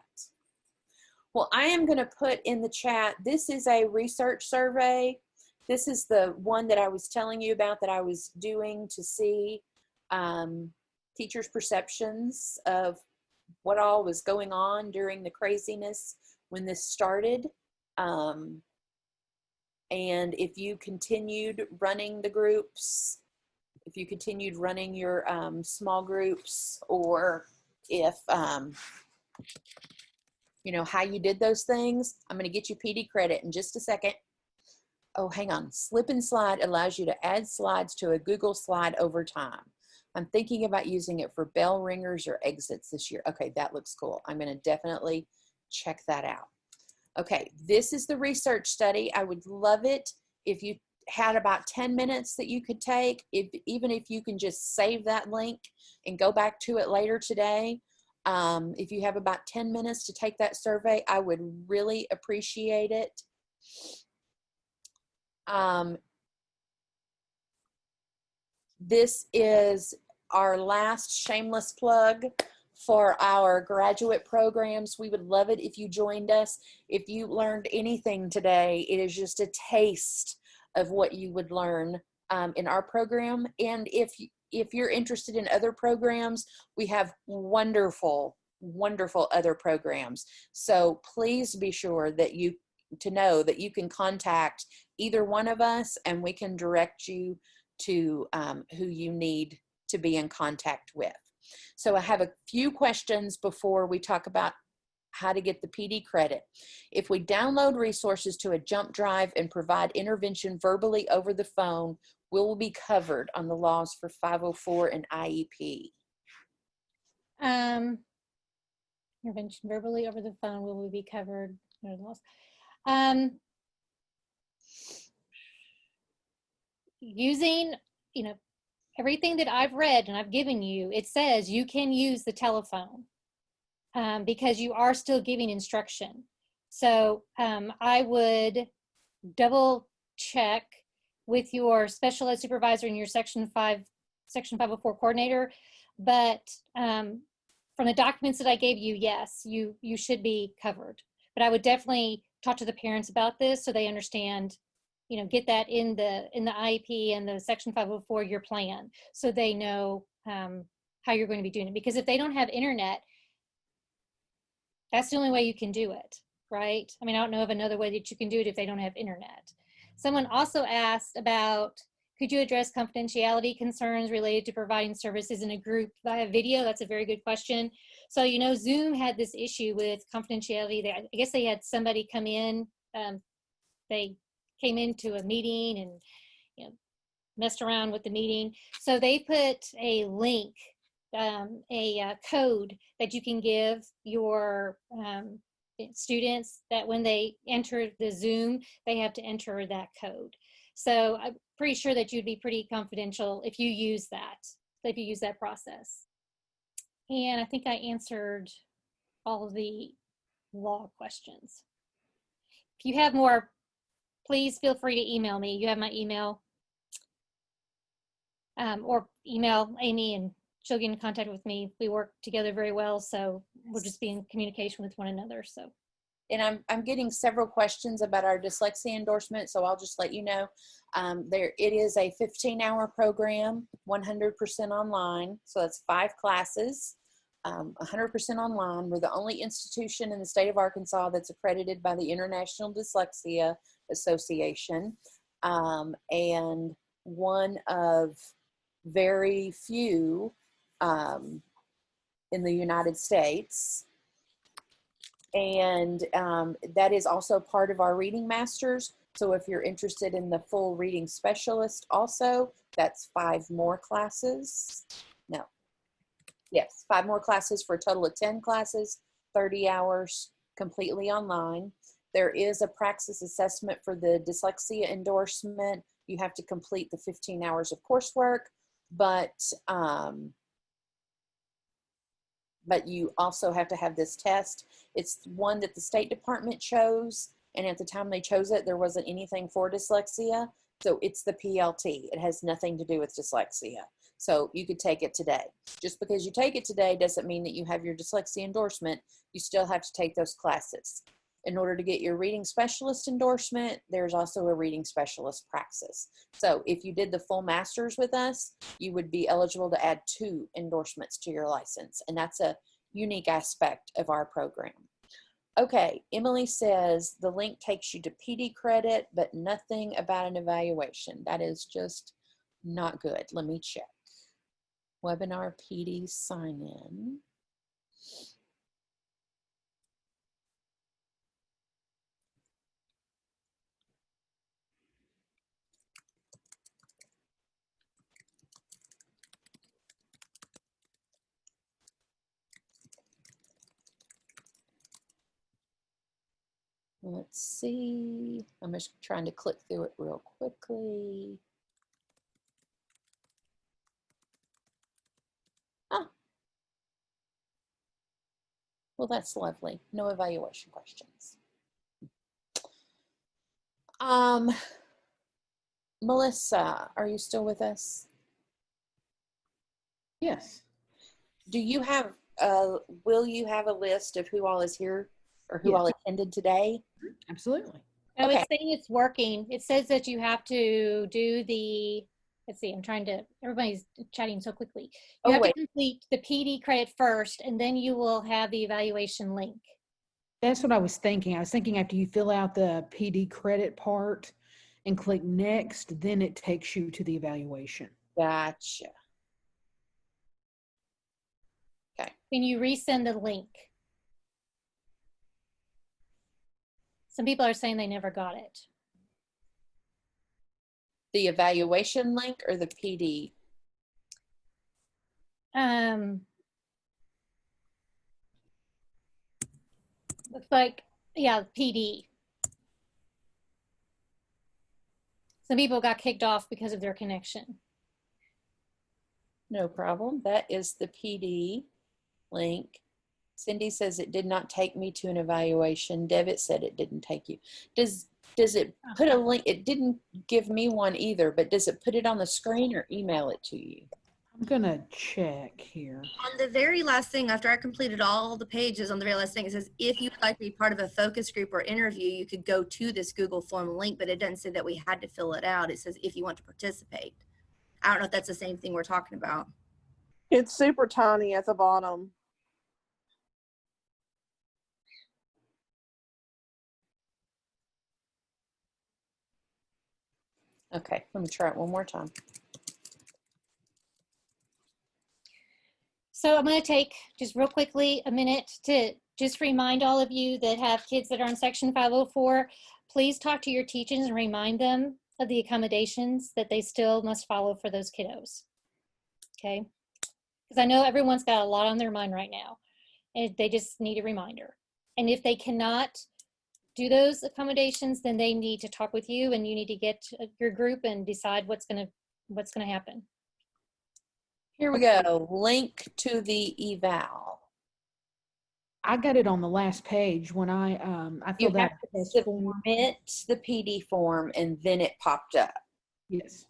Well, I am going to put in the chat, this is a research survey. This is the one that I was telling you about that I was doing to see teachers' perceptions of what all was going on during the craziness when this started. And if you continued running the groups, if you continued running your small groups, or if, you know, how you did those things. I'm going to get you PD credit in just a second. Oh, hang on. Slip and Slide allows you to add slides to a Google slide over time. I'm thinking about using it for bell ringers or exits this year. Okay, that looks cool. I'm going to definitely check that out. Okay, this is the research study. I would love it if you had about 10 minutes that you could take, even if you can just save that link and go back to it later today. If you have about 10 minutes to take that survey, I would really appreciate it. This is our last shameless plug for our graduate programs. We would love it if you joined us. If you learned anything today, it is just a taste of what you would learn in our program. And if you're interested in other programs, we have wonderful, wonderful other programs. So please be sure that you know that you can contact either one of us and we can direct you to who you need to be in contact with. So I have a few questions before we talk about how to get the PD credit. If we download resources to a jump drive and provide intervention verbally over the phone, will we be covered on the laws for 504 and IEP? Intervention verbally over the phone, will we be covered under the laws? Using, you know, everything that I've read and I've given you, it says you can use the telephone because you are still giving instruction. So I would double check with your special ed supervisor and your Section 504 coordinator. But from the documents that I gave you, yes, you should be covered. But I would definitely talk to the parents about this so they understand, you know, get that in the IEP and the Section 504, your plan, so they know how you're going to be doing it. Because if they don't have internet, that's the only way you can do it, right? I mean, I don't know of another way that you can do it if they don't have internet. Someone also asked about, could you address confidentiality concerns related to providing services in a group via video? That's a very good question. So, you know, Zoom had this issue with confidentiality. I guess they had somebody come in, they came into a meeting and, you know, messed around with the meeting. So they put a link, a code that you can give your students, that when they enter the Zoom, they have to enter that code. So I'm pretty sure that you'd be pretty confidential if you use that process. And I think I answered all of the law questions. If you have more, please feel free to email me. You have my email, or email Amy and she'll get in contact with me. We work together very well, so we'll just be in communication with one another. So, and I'm getting several questions about our dyslexia endorsement, so I'll just let you know. It is a 15-hour program, 100% online, so that's 5 classes, 100% online. We're the only institution in the state of Arkansas that's accredited by the International Dyslexia Association, and one of very few in the United States. And that is also part of our Reading Masters. So if you're interested in the full reading specialist also, that's 5 more classes. No. Yes, 5 more classes for a total of 10 classes, 30 hours, completely online. There is a praxis assessment for the dyslexia endorsement. You have to complete the 15 hours of coursework, but you also have to have this test. It's one that the State Department chose, and at the time they chose it, there wasn't anything for dyslexia, so it's the PLT. It has nothing to do with dyslexia. So you could take it today. Just because you take it today doesn't mean that you have your dyslexia endorsement. You still have to take those classes. In order to get your reading specialist endorsement, there's also a reading specialist praxis. So if you did the full master's with us, you would be eligible to add 2 endorsements to your license. And that's a unique aspect of our program. Okay, Emily says the link takes you to PD credit, but nothing about an evaluation. That is just not good. Let me check. Webinar PD sign in. Let's see. I'm just trying to click through it real quickly. Oh, well, that's lovely. No evaluation questions. Melissa, are you still with us? Yes. Do you have, will you have a list of who all is here or who all attended today? Absolutely. Oh, Okay. it's saying it's working. It says that you have to do the, let's see, I'm trying to, everybody's chatting so quickly. You have to complete the PD credit first, and then you will have the evaluation link. That's what I was thinking. I was thinking after you fill out the PD credit part and click next, then it takes you to the evaluation. Gotcha. Okay. Can you resend the link? Some people are saying they never got it. The evaluation link or the PD? Looks like, yeah, PD. Some people got kicked off because of their connection. No problem. That is the PD link. Cindy says it did not take me to an evaluation. Devitt said it didn't take you. Does it put a link? It didn't give me one either, but does it put it on the screen or email it to you? I'm gonna check here. On the very last thing, after I completed all the pages, on the very last thing, it says, if you would like to be part of a focus group or interview, you could go to this Google form link, but it doesn't say that we had to fill it out. It says, if you want to participate. I don't know if that's the same thing we're talking about. It's super tiny at the bottom. Okay, let me try it one more time. So I'm going to take just real quickly a minute to just remind all of you that have kids that are on Section 504, please talk to your teachers and remind them of the accommodations that they still must follow for those kiddos. Okay? Because I know everyone's got a lot on their mind right now, and they just need a reminder. And if they cannot do those accommodations, then they need to talk with you, and you need to get your group and decide what's going to happen. Here we go. Link to the eval. I got it on the last page when I filled out to submit the PD form and then it popped up. Yes.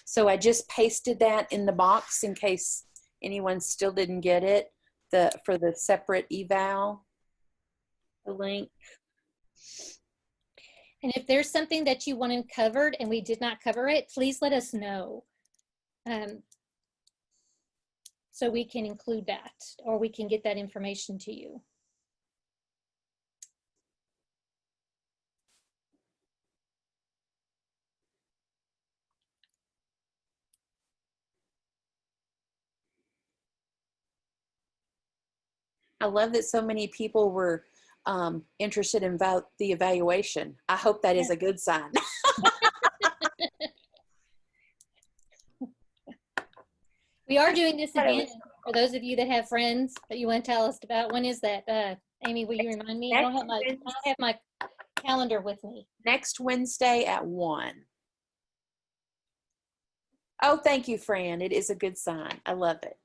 So I just pasted that in the box in case anyone still didn't get it. For the separate eval, the link. And if there's something that you wanted covered and we did not cover it, please let us know. So we can include that, or we can get that information to you. I love that so many people were interested in the evaluation. I hope that is a good sign. We are doing this again for those of you that have friends that you want to tell us about. When is that? Amy, will you remind me? I don't have my calendar with me. Next Wednesday at 1. Oh, thank you, Fran. It is a good sign. I love it.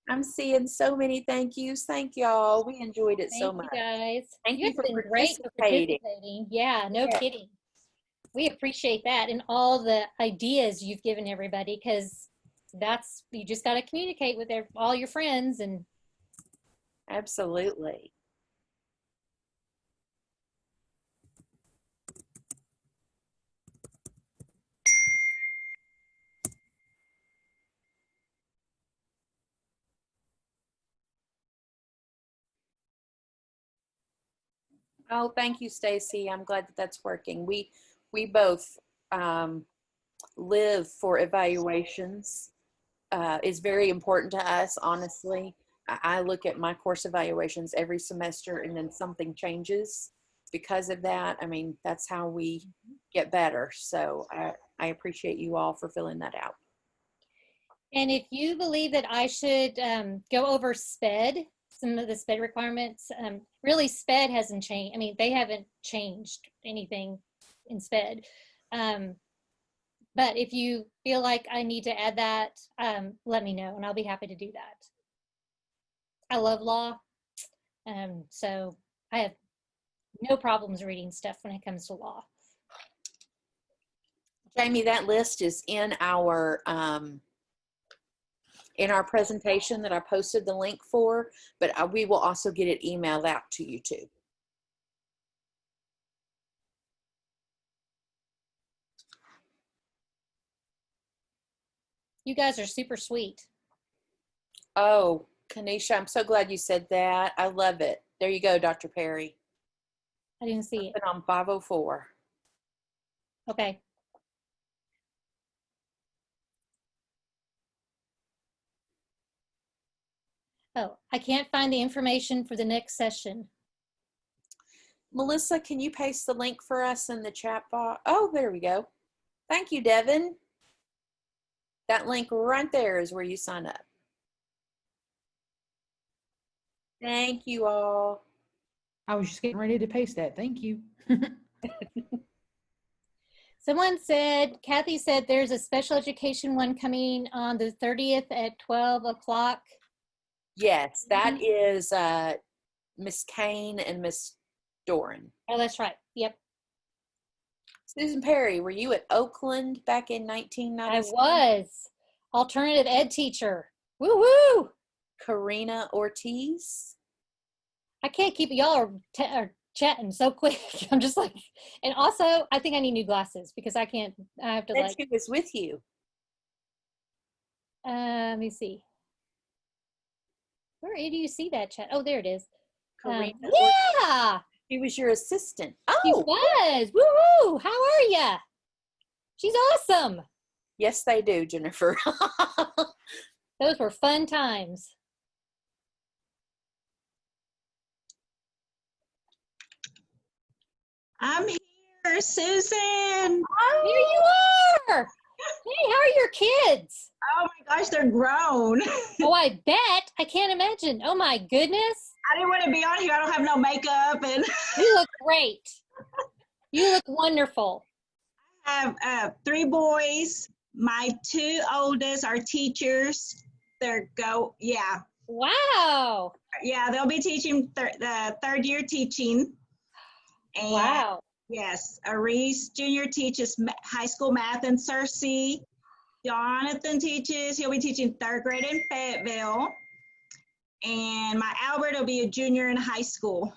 I'm seeing so many thank yous. Thank y'all. We enjoyed it so much. Thank you guys. Thank you for been great for participating. Yeah, no kidding. We appreciate that and all the ideas you've given everybody, because you just got to communicate with all your friends. And Absolutely. Oh, thank you, Stacy. I'm glad that that's working. We both live for evaluations. Is very important to us, honestly. I look at my course evaluations every semester, and then something changes because of that. I mean, that's how we get better. So I appreciate you all for filling that out. And if you believe that I should go over SPED, some of the SPED requirements, really SPED hasn't changed. I mean, they haven't changed anything in SPED. But if you feel like I need to add that, let me know and I'll be happy to do that. I love law, so I have no problems reading stuff when it comes to law. Jamie, that list is in our presentation that I posted the link for, but we will also get it emailed out to you too. You guys are super sweet. Oh, Kanisha, I'm so glad you said that. I love it. There you go, Dr. Perry. I didn't see it. On 504. Okay. Oh, I can't find the information for the next session. Melissa, can you paste the link for us in the chat box? Oh, there we go. Thank you, Devin. That link right there is where you sign up. Thank you all. I was just getting ready to paste that. Thank you. Someone said, Kathy said there's a special education one coming on the 30th at 12 o'clock. Yes, that is Miss Kane and Miss Doran. Oh, that's right. Yep. Susan Perry, were you at Oakland back in 1997? I was. Alternative ed teacher. Woo-woo! Karina Ortiz. I can't keep y'all are chatting so quick. I'm just like, and also I think I need new glasses because I have to That she was with you. let me see. Where do you see that chat? Oh, there it is. Karina Yeah! Ortiz. She was your assistant. She Oh! was. Woo-hoo! How are ya? She's awesome. Yes, they do, Jennifer. Those were fun times. I'm here, Susan. Here you are. Hey, how are your kids? Oh my gosh, they're grown. Oh, I bet. I can't imagine. Oh my goodness. I didn't want to be on here. I don't have no makeup, and You look great. You look wonderful. I have 3 boys. My 2 oldest are teachers. Yeah, they'll be teaching the 3rd year teaching. And Wow. yes, Aris Jr. teaches high school math in Searcy. Jonathan he'll be teaching 3rd grade in Fayetteville. And my Albert will be a junior in high school.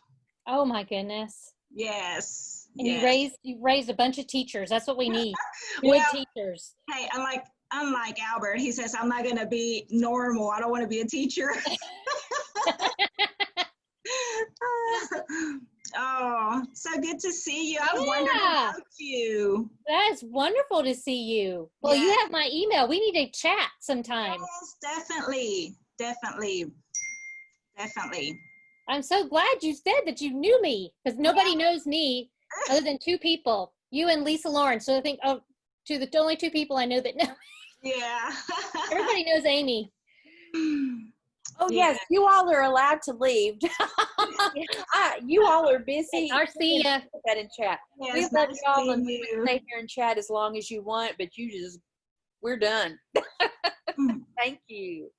Oh my goodness. Yes. And yes. you raised a bunch of teachers. That's what we need. Good Well, teachers. Hey, unlike Albert, he says, I'm not going to be normal. I don't want to be a teacher. Oh, so good to see you. I was wondering about you. That's wonderful to see you. Well, you have my email. We need to chat sometime. Yes, definitely. I'm so glad you said that you knew me because nobody knows me other than 2 people, you and Lisa Lawrence. So I think, the only 2 people I know that know. Yeah. Everybody knows Amy. Oh, yes, you all are allowed to leave. You all are busy. Arcia. Put that in chat. Yes, We love nice y'all, and seeing we you. can stay here and chat as long as you want, but we're done. Thank you.